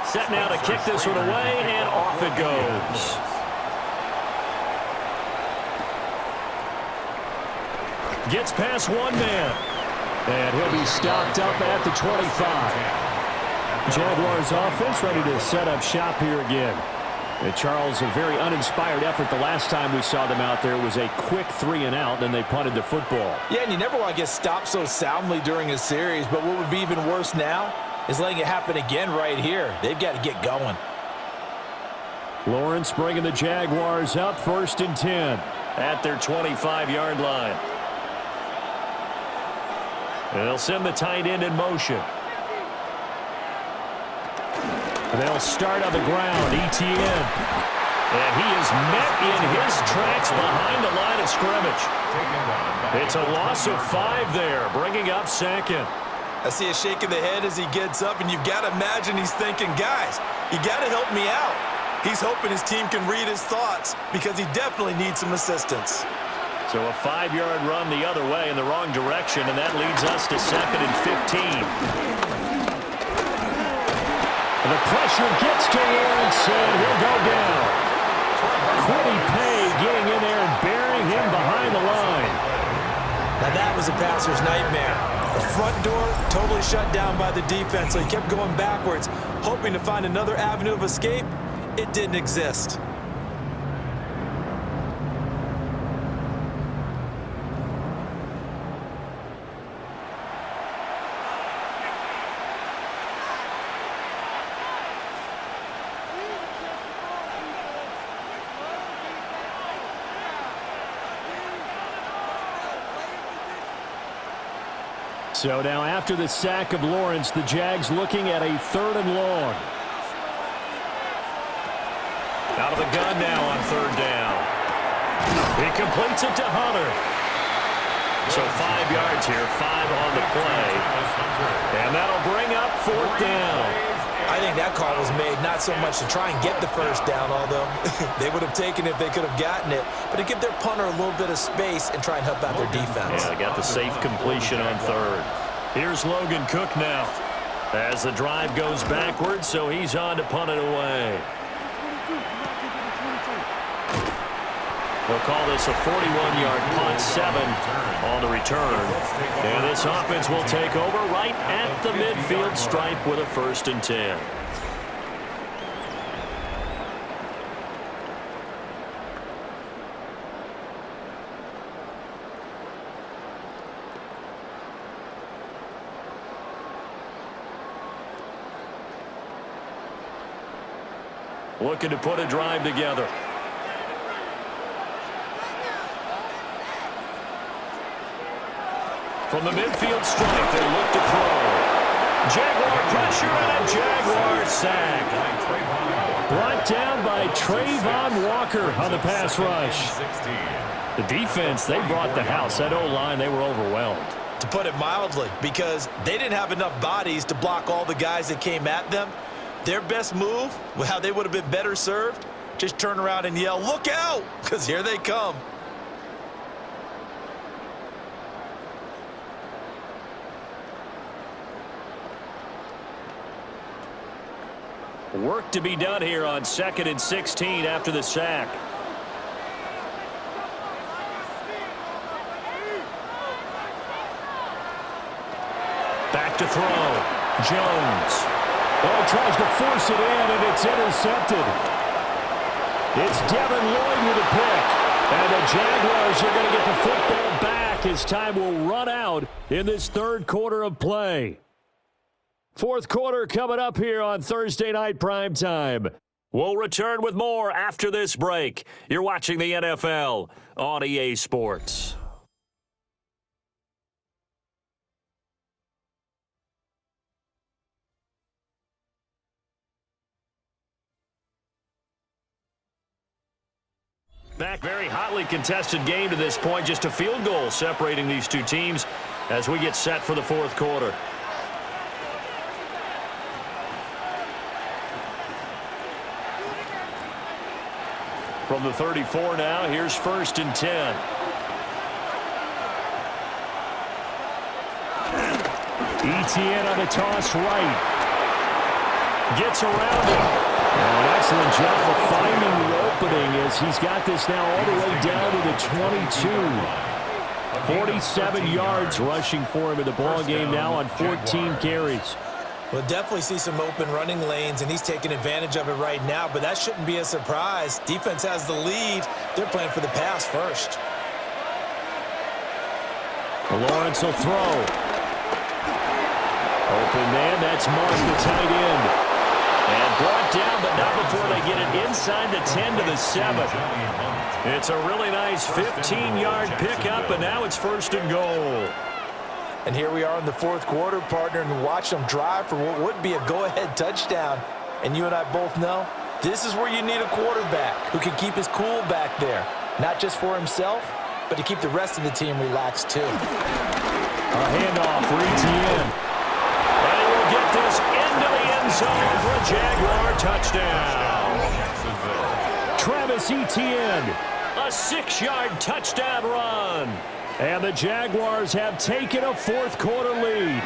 Set now to kick this one away, and off it goes. Gets past one man. And he'll be stopped up at the 25. Jaguars offense ready to set up shop here again. And Charles, a very uninspired effort the last time we saw them out there. It was a quick 3-and-out, then they punted the football. Yeah, and you never want to get stopped so soundly during a series, but what would be even worse now is letting it happen again right here. They've got to get going. Lawrence bringing the Jaguars up 1st and 10 at their 25-yard line. And they'll send the tight end in motion. And they'll start on the ground, ETN. And he is met in his tracks behind the line of scrimmage. It's a loss of 5 there, bringing up 2nd. I see a shake of the head as he gets up, and you've got to imagine he's thinking, guys, you got to help me out. He's hoping his team can read his thoughts because he definitely needs some assistance. So a 5-yard run the other way in the wrong direction, and that leads us to 2nd and 15. The pressure gets to Lawrence, and he'll go down. Quiddy Pay getting in there and burying him behind the line. Now that was a passer's nightmare. The front door totally shut down by the defense, so he kept going backwards, hoping to find another avenue of escape. It didn't exist. So now after the sack of Lawrence, the Jags looking at a 3rd and long. Out of the gun now on 3rd down. He completes it to Hunter. So 5 yards here, 5 on the play. And that'll bring up 4th down. I think that call was made not so much to try and get the 1st down, although they would have taken it if they could have gotten it, but to give their punter a little bit of space and try and help out their defense. Yeah, they got the safe completion on 3rd. Here's Logan Cook now as the drive goes backwards, so he's on to punt it away. They'll call this a 41-yard punt, 7 on the return. And this offense will take over right at the midfield stripe with a 1st and 10. Looking to put a drive together. From the midfield stripe, they look to throw. Jaguar pressure and a Jaguar sack. Brought down by Trayvon Walker on the pass rush. The defense, they brought the house. That O-line, they were overwhelmed. To put it mildly, because they didn't have enough bodies to block all the guys that came at them. Their best move, how they would have been better served, just turn around and yell, "Look out!" because here they come. Work to be done here on 2nd and 16 after the sack. Back to throw. Jones. Oh, tries to force it in, and it's intercepted. It's Devin Lloyd with a pick. And the Jaguars are going to get the football back as time will run out in this 3rd quarter of play. 4th quarter coming up here on Thursday Night Primetime. We'll return with more after this break. You're watching the NFL on EA Sports. Back, very hotly contested game to this point. Just a field goal separating these two teams as we get set for the 4th quarter. From the 34 now, here's 1st and 10. ETN on the toss right. Gets around him. An excellent job of finding the opening as he's got this now all the way down to the 22. 47 yards rushing for him in the ball game now on 14 carries. We'll definitely see some open running lanes, and he's taking advantage of it right now, but that shouldn't be a surprise. Defense has the lead. They're playing for the pass first. Lawrence will throw. Open man, that's Mark, the tight end. And brought down, but not before they get it inside the 10 to the 7. It's a really nice 15-yard pickup, and now it's 1st and goal. And here we are in the 4th quarter, partner, and watch them drive for what would be a go-ahead touchdown. And you and I both know this is where you need a quarterback who can keep his cool back there, not just for himself, but to keep the rest of the team relaxed too. A handoff for Etienne. And he will get this into the end zone for a Jaguar touchdown. Travis Etienne, a 6-yard touchdown run. And the Jaguars have taken a 4th quarter lead.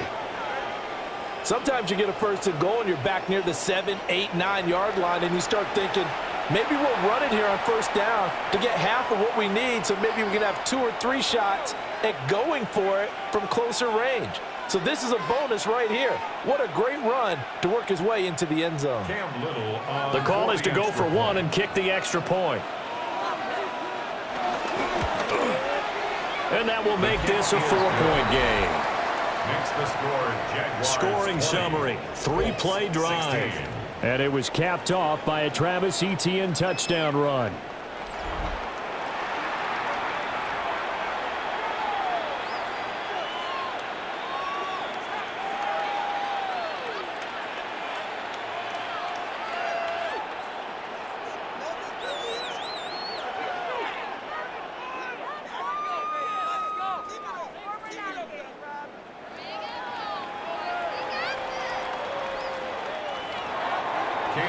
Sometimes you get a 1st and goal and you're back near the 7, 8, 9-yard line, and you start thinking, maybe we'll run it here on 1st down to get half of what we need, so maybe we can have 2 or 3 shots at going for it from closer range. So this is a bonus right here. What a great run to work his way into the end zone. The call is to go for 1 and kick the extra point. And that will make this a 4-point game. Scoring summary, 3-play drive. And it was capped off by a Travis Etienne touchdown run.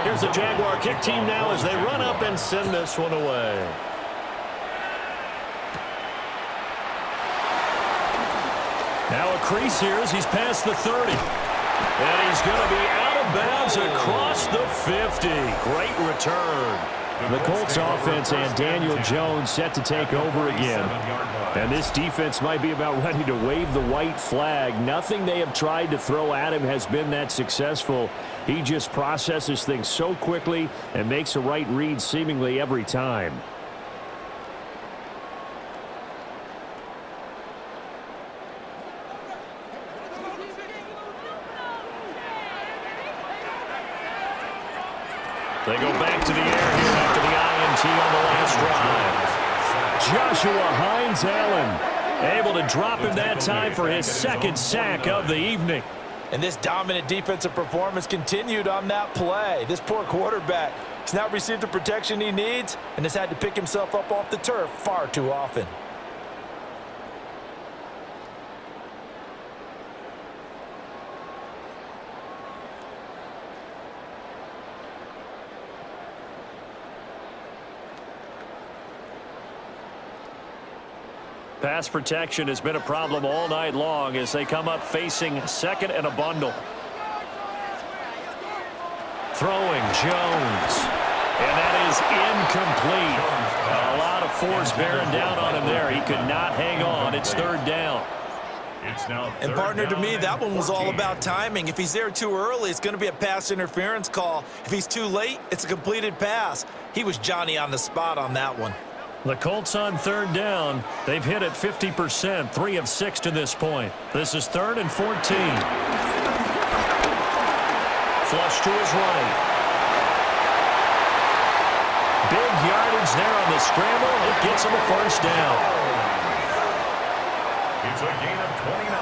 Here's the Jaguar kick team now as they run up and send this one away. Now a crease here as he's past the 30. And he's going to be out of bounds across the 50. Great return. The Colts offense and Daniel Jones set to take over again. And this defense might be about ready to wave the white flag. Nothing they have tried to throw at him has been that successful. He just processes things so quickly and makes a right read seemingly every time. They go back to the air here after the INT on the last drive. Joshua Hines-Allen able to drop him that time for his 2nd sack of the evening. And this dominant defensive performance continued on that play. This poor quarterback has not received the protection he needs and has had to pick himself up off the turf far too often. Pass protection has been a problem all night long as they come up facing 2nd and a bundle. Throwing Jones. And that is incomplete. A lot of force bearing down on him there. He could not hang on. It's 3rd down. And partner, to me, that one was all about timing. If he's there too early, it's going to be a pass interference call. If he's too late, it's a completed pass. He was Johnny on the spot on that one. The Colts on 3rd down. They've hit it 50%, 3 of 6 to this point. This is 3rd and 14. Flush to his right. Big yardage there on the scramble. It gets him a 1st down. It's a gain of 29.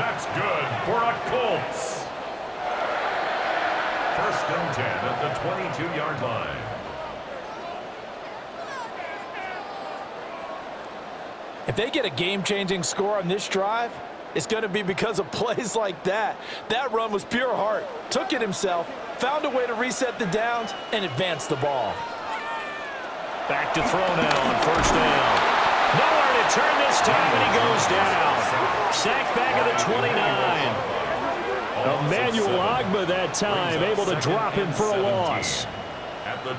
That's good for a Colts. 1st and 10 at the 22-yard line. If they get a game-changing score on this drive, it's going to be because of plays like that. That run was pure heart. Took it himself, found a way to reset the downs, and advance the ball. Back to throw now on 1st down. Nowhere to turn this time, and he goes down. Sacked back at the 29. Emmanuel Ogbah that time, able to drop him for a loss.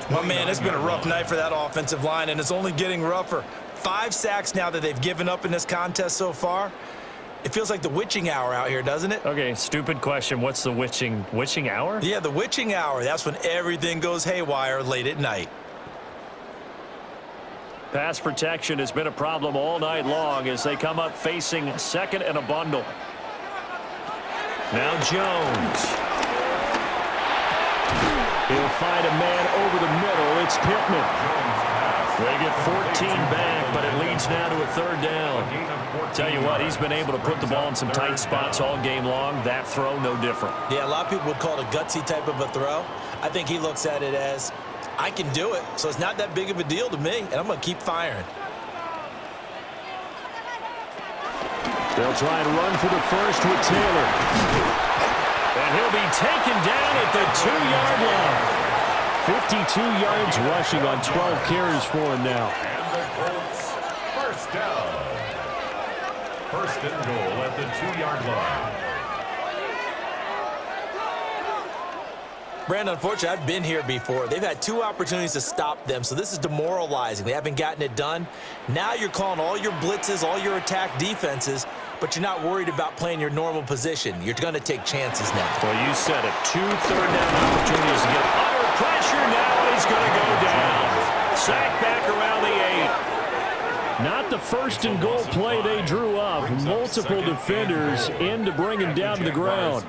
My man, it's been a rough night for that offensive line, and it's only getting rougher. 5 sacks now that they've given up in this contest so far. It feels like the witching hour out here, doesn't it? Okay, stupid question. What's the witching hour? Yeah, the witching hour. That's when everything goes haywire late at night. Pass protection has been a problem all night long as they come up facing second and a bundle. Now Jones. He'll find a man over the middle. It's Pittman. They get 14 back, but it leads now to a third down. Tell you what, he's been able to put the ball in some tight spots all game long. That throw, no different. Yeah, a lot of people would call it a gutsy type of a throw. I think he looks at it as, I can do it, so it's not that big of a deal to me, and I'm going to keep firing. They'll try and run for the first with Taylor. And he'll be taken down at the 2-yard line. 52 yards rushing on 12 carries for him now. And the Colts, first down. First and goal at the 2-yard line. Brandon, unfortunately, I've been here before. They've had 2 opportunities to stop them, so this is demoralizing. They haven't gotten it done. Now you're calling all your blitzes, all your attack defenses, but you're not worried about playing your normal position. You're going to take chances now. Well, you said it. 2 third-down opportunities to get under pressure. Now he's going to go down. Sack back around the 8. Not the first and goal play they drew up. Multiple defenders in to bring him down to the ground.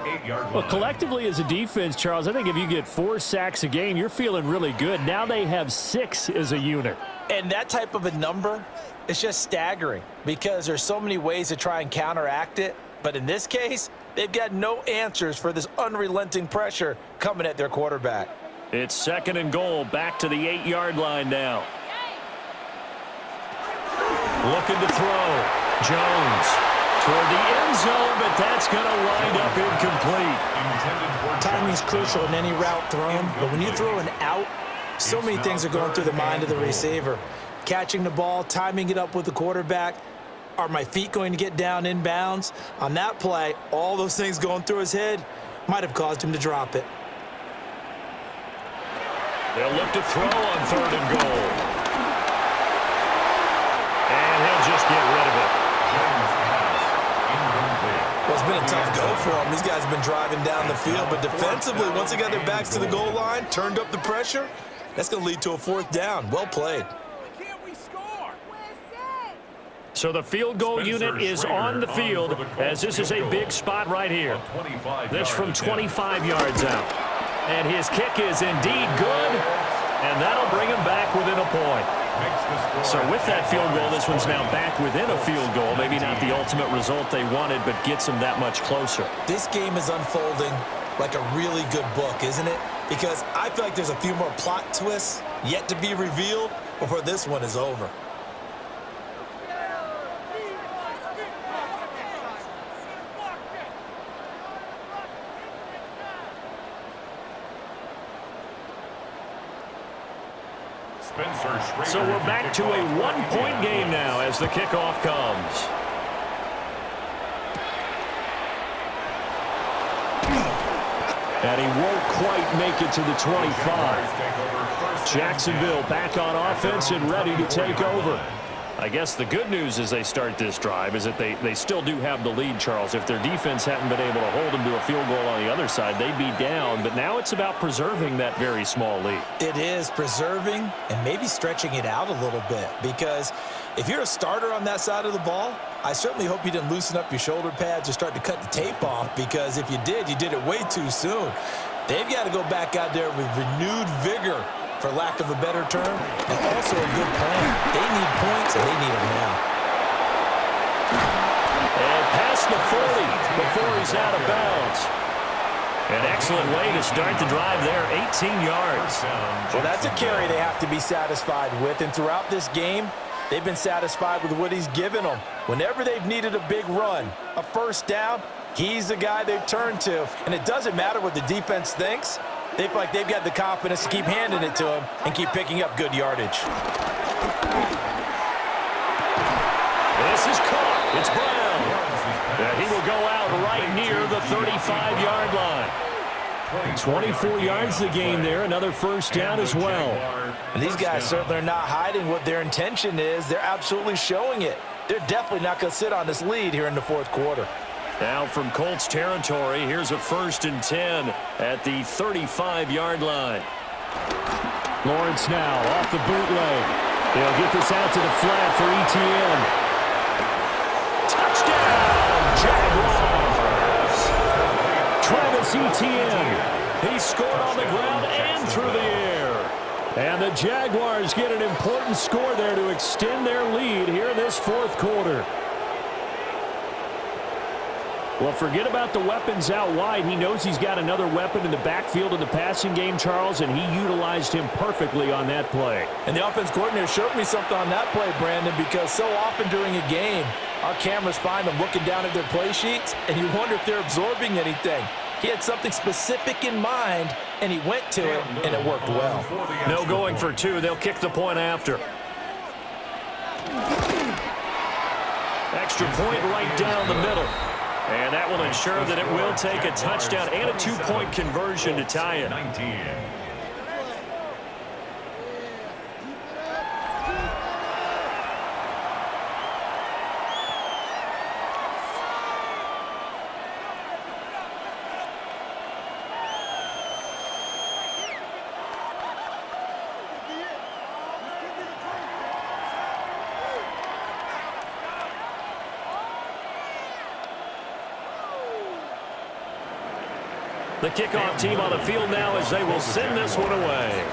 Well, collectively as a defense, Charles, I think if you get 4 sacks a game, you're feeling really good. Now they have 6 as a unit. And that type of a number is just staggering because there's so many ways to try and counteract it. But in this case, they've got no answers for this unrelenting pressure coming at their quarterback. It's second and goal, back to the 8-yard line now. Looking to throw. Jones toward the end zone, but that's going to wind up incomplete. Timing's crucial in any route thrown, but when you throw an out, so many things are going through the mind of the receiver. Catching the ball, timing it up with the quarterback. Are my feet going to get down inbounds? On that play, all those things going through his head might have caused him to drop it. They'll look to throw on third and goal. And he'll just get rid of it. Well, it's been a tough go for him. These guys have been driving down the field, but defensively, once they got their backs to the goal line, turned up the pressure, that's going to lead to a 4th down. Well played. So the field goal unit is on the field as this is a big spot right here. This from 25 yards out. And his kick is indeed good, and that'll bring him back within a point. So with that field goal, this one's now back within a field goal. Maybe not the ultimate result they wanted, but gets them that much closer. This game is unfolding like a really good book, isn't it? Because I feel like there's a few more plot twists yet to be revealed before this one is over. So we're back to a 1-point game now as the kickoff comes. And he won't quite make it to the 25. Jacksonville back on offense and ready to take over. I guess the good news as they start this drive is that they still do have the lead, Charles. If their defense hadn't been able to hold them to a field goal on the other side, they'd be down. But now it's about preserving that very small lead. It is preserving and maybe stretching it out a little bit, because if you're a starter on that side of the ball, I certainly hope you didn't loosen up your shoulder pads or start to cut the tape off, because if you did it way too soon. They've got to go back out there with renewed vigor, for lack of a better term, and also a good plan. They need points, and they need them now. And past the 40 before he's out of bounds. An excellent way to start the drive there, 18 yards. Well, that's a carry they have to be satisfied with, and throughout this game, they've been satisfied with what he's given them. Whenever they've needed a big run, a first down, he's the guy they've turned to, and it doesn't matter what the defense thinks. They feel like they've got the confidence to keep handing it to him and keep picking up good yardage. This is caught. It's Brown. And he will go out right near the 35-yard line. 24 yards to gain there. Another first down as well. And these guys certainly are not hiding what their intention is. They're absolutely showing it. They're definitely not going to sit on this lead here in the fourth quarter. Now from Colts territory, here's a 1st and 10 at the 35-yard line. Lawrence now off the bootleg. They'll get this out to the flat for ETN. Touchdown, Jaguars! Travis Etienne. He scored on the ground and through the air. And the Jaguars get an important score there to extend their lead here in this fourth quarter. Well, forget about the weapons out wide. He knows he's got another weapon in the backfield in the passing game, Charles, and he utilized him perfectly on that play. And the offense coordinator showed me something on that play, Brandon, because so often during a game, our cameras find them looking down at their play sheets, and you wonder if they're absorbing anything. He had something specific in mind, and he went to it, and it worked well. No going for two. They'll kick the point after. Extra point right down the middle. And that will ensure that it will take a touchdown and a 2-point conversion to tie it. 19. The kickoff team on the field now as they will send this one away.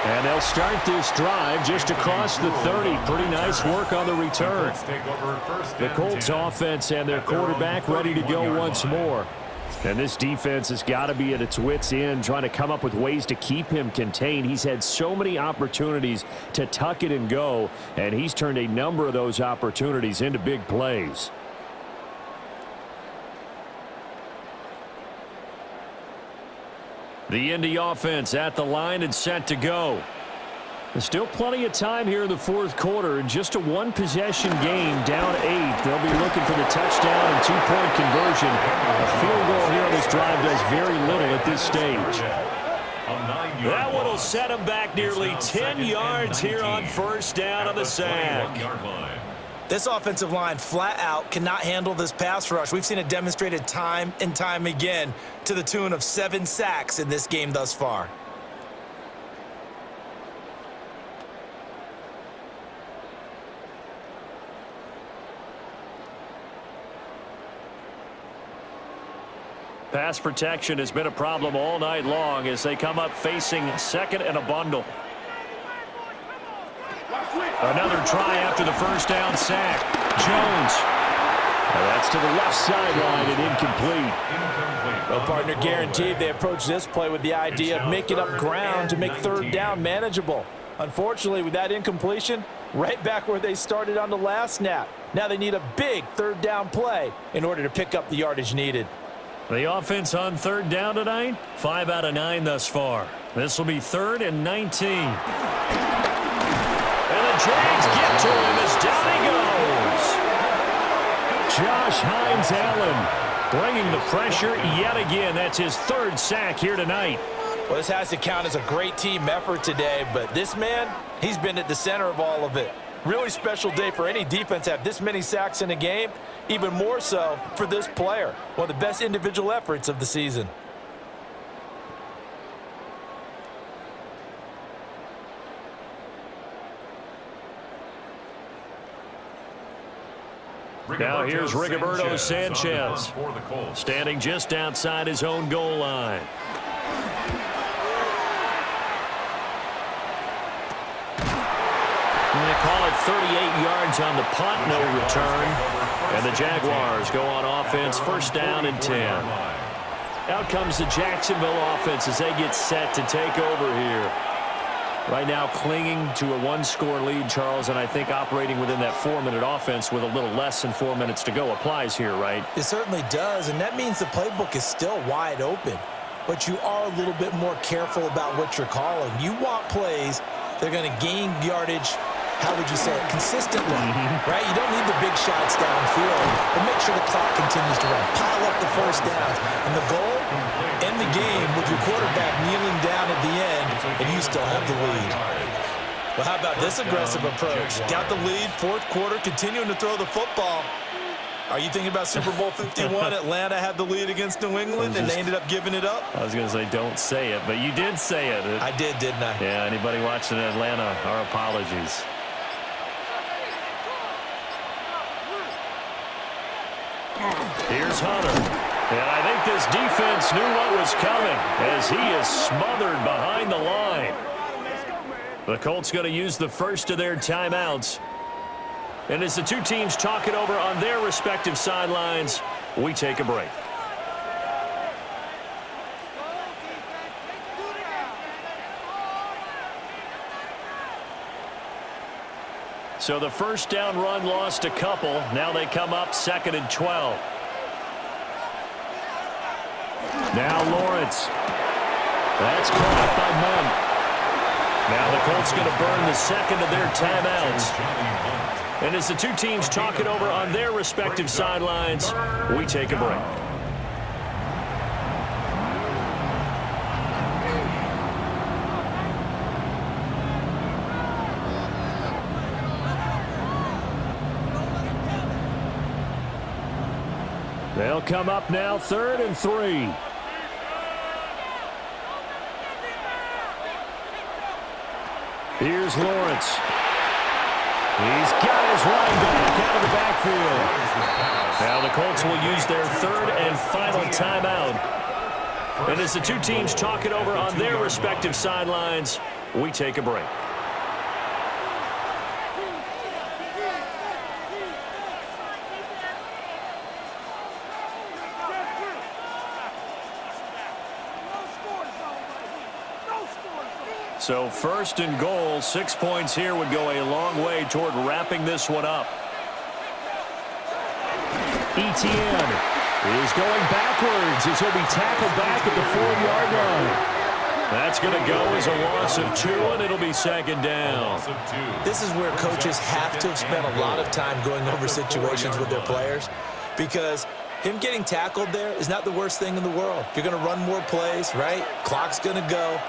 And they'll start this drive just across the 30. Pretty nice work on the return. The Colts offense and their quarterback ready to go once more. And this defense has got to be at its wits' end, trying to come up with ways to keep him contained. He's had so many opportunities to tuck it and go, and he's turned a number of those opportunities into big plays. The Indy offense at the line and set to go. There's still plenty of time here in the fourth quarter. Just a one-possession game, down 8. They'll be looking for the touchdown and 2-point conversion. A field goal here on this drive does very little at this stage. That one will set him back nearly 10 yards here on first down on the sack. This offensive line flat out cannot handle this pass rush. We've seen it demonstrated time and time again to the tune of 7 sacks in this game thus far. Pass protection has been a problem all night long as they come up facing second and a bundle. Another try after the first down sack. Jones. That's to the left sideline and incomplete. Well, partner, guaranteed they approach this play with the idea of making up ground to make third down manageable. Unfortunately, with that incompletion, right back where they started on the last snap. Now they need a big third down play in order to pick up the yardage needed. The offense on third down tonight, 5 out of 9 thus far. This will be 3rd and 19. And the Jags get to him as down he goes. Josh Hines-Allen bringing the pressure yet again. That's his 3rd sack here tonight. Well, this has to count as a great team effort today, but this man, he's been at the center of all of it. Really special day for any defense to have this many sacks in a game, even more so for this player. One of the best individual efforts of the season. Now here's Rigoberto Sanchez, standing just outside his own goal line. And they call it 38 yards on the punt, no return. And the Jaguars go on offense, first down and 10. Out comes the Jacksonville offense as they get set to take over here. Right now clinging to a 1-score lead, Charles, and I think operating within that 4-minute offense with a little less than 4 minutes to go applies here, right? It certainly does, and that means the playbook is still wide open. But you are a little bit more careful about what you're calling. You want plays that are going to gain yardage how would you say it, consistently, right? You don't need the big shots downfield, but make sure the clock continues to run. Pile up the first downs. And the goal, end the game with your quarterback kneeling down at the end, and you still have the lead. Well, how about this aggressive approach? Got the lead, fourth quarter, continuing to throw the football. Are you thinking about Super Bowl 51? Atlanta had the lead against New England, and they ended up giving it up? I was going to say don't say it, but you did say it. I did, didn't I? Yeah, anybody watching Atlanta, our apologies. Here's Hunter. And I think this defense knew what was coming as he is smothered behind the line. The Colts going to use the first of their timeouts. And as the two teams talk it over on their respective sidelines, we take a break. So the first down run lost a couple. Now they come up 2nd and 12. Now Lawrence. That's caught by Monk. Now the Colts going to burn the second of their timeouts. And as the two teams talk it over on their respective sidelines, we take a break. They'll come up now 3rd and 3. Here's Lawrence. He's got his running back out of the backfield. Now the Colts will use their 3rd and final timeout. And as the two teams talk it over on their respective sidelines, we take a break. So 1st and goal, 6 points here would go a long way toward wrapping this one up. Etienne is going backwards as he'll be tackled back at the 4-yard line. That's going to go as a loss of 2, and it'll be 2nd down. This is where coaches have to have spent a lot of time going over situations with their players, because him getting tackled there is not the worst thing in the world. You're going to run more plays, right? Clock's going to go.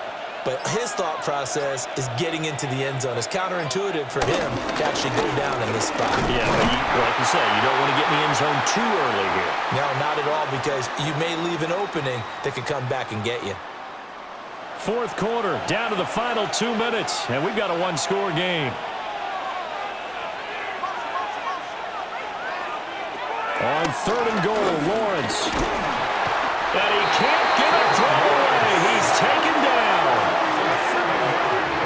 But his thought process is getting into the end zone. It's counterintuitive for him to actually go down in this spot. Yeah, but like you said, you don't want to get in the end zone too early here. No, not at all, because you may leave an opening that could come back and get you. 4th quarter, down to the final 2 minutes, and we've got a one-score game. On 3rd and goal, Lawrence. And he can't get a throw away. He's taken down.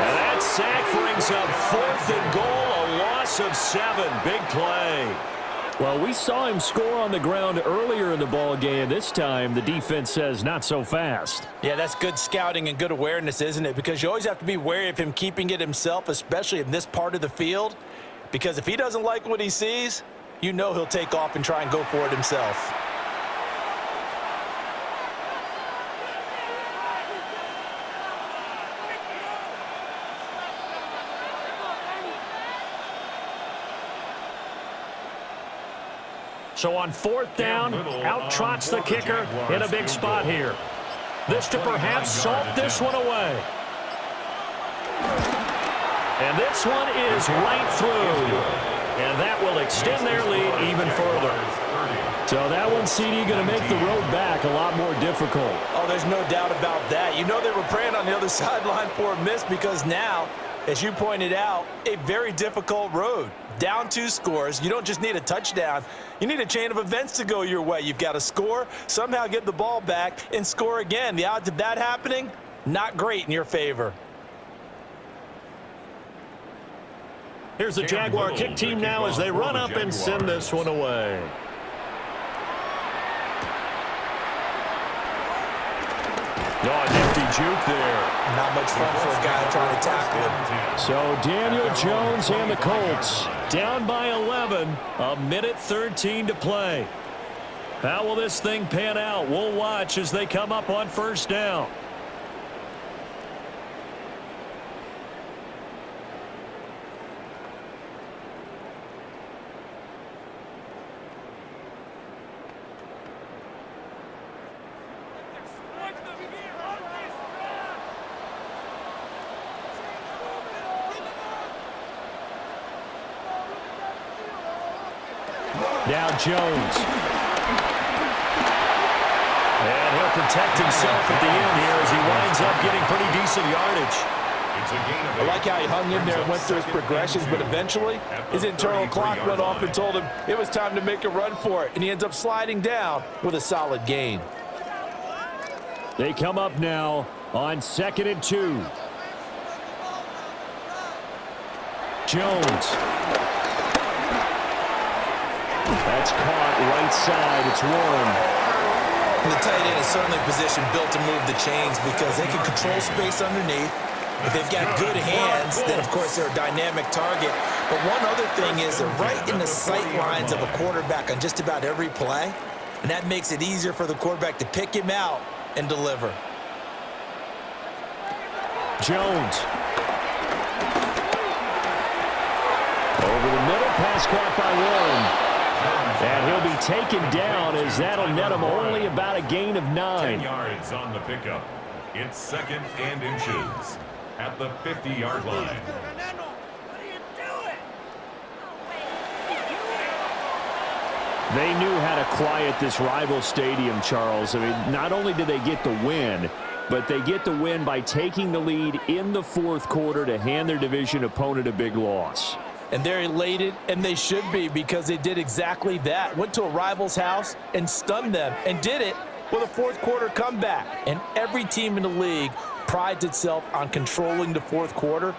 And that sack brings up 4th and goal, a loss of 7. Big play. Well, we saw him score on the ground earlier in the ball game. This time, the defense says not so fast. Yeah, that's good scouting and good awareness, isn't it? Because you always have to be wary of him keeping it himself, especially in this part of the field. Because if he doesn't like what he sees, you know he'll take off and try and go for it himself. So on 4th down, out trots the kicker in a big spot here. This to perhaps salt this one away. And this one is right through. And that will extend their lead even further. So that one, CD, going to make the road back a lot more difficult. Oh, there's no doubt about that. You know they were praying on the other sideline for a miss, because now, as you pointed out, a very difficult road. Down 2 scores. You don't just need a touchdown. You need a chain of events to go your way. You've got to score, somehow get the ball back, and score again. The odds of that happening, not great in your favor. Here's the Jaguar kick team now as they run up and send this one away. Oh, a nifty juke there. Not much fun for a guy trying to tackle him. So Daniel Jones and the Colts down by 11, a minute 13 to play. How will this thing pan out? We'll watch as they come up on 1st down. Now Jones. And he'll protect himself at the end here as he winds up getting pretty decent yardage. I like how he hung in there and went through his progressions, but eventually his internal clock went off and told him it was time to make a run for it, and he ends up sliding down with a solid gain. They come up now on 2nd and 2. Jones. That's caught right side. It's Warren. And the tight end is certainly positioned built to move the chains because they can control space underneath. If they've got good hands, then of course they're a dynamic target. But one other thing is they're right in the sight lines of a quarterback on just about every play. And that makes it easier for the quarterback to pick him out and deliver. Jones. Over the middle, pass caught by Warren. And he'll be taken down as that'll net him only about a gain of 9. 10 yards on the pickup. It's 2nd and inches at the 50-yard line. They knew how to quiet this rival stadium, Charles. I mean, not only did they get the win, but they get the win by taking the lead in the 4th quarter to hand their division opponent a big loss. And they're elated, and they should be, because they did exactly that. Went to a rival's house and stunned them, and did it with a 4th quarter comeback. And every team in the league prides itself on controlling the 4th quarter.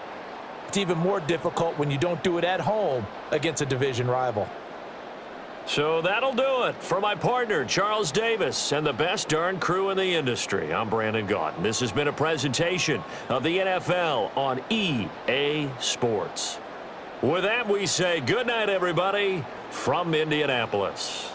It's even more difficult when you don't do it at home against a division rival. So that'll do it for my partner, Charles Davis, and the best darn crew in the industry. I'm Brandon Gaudin. This has been a presentation of the NFL on EA Sports. With that, we say good night, everybody, from Indianapolis.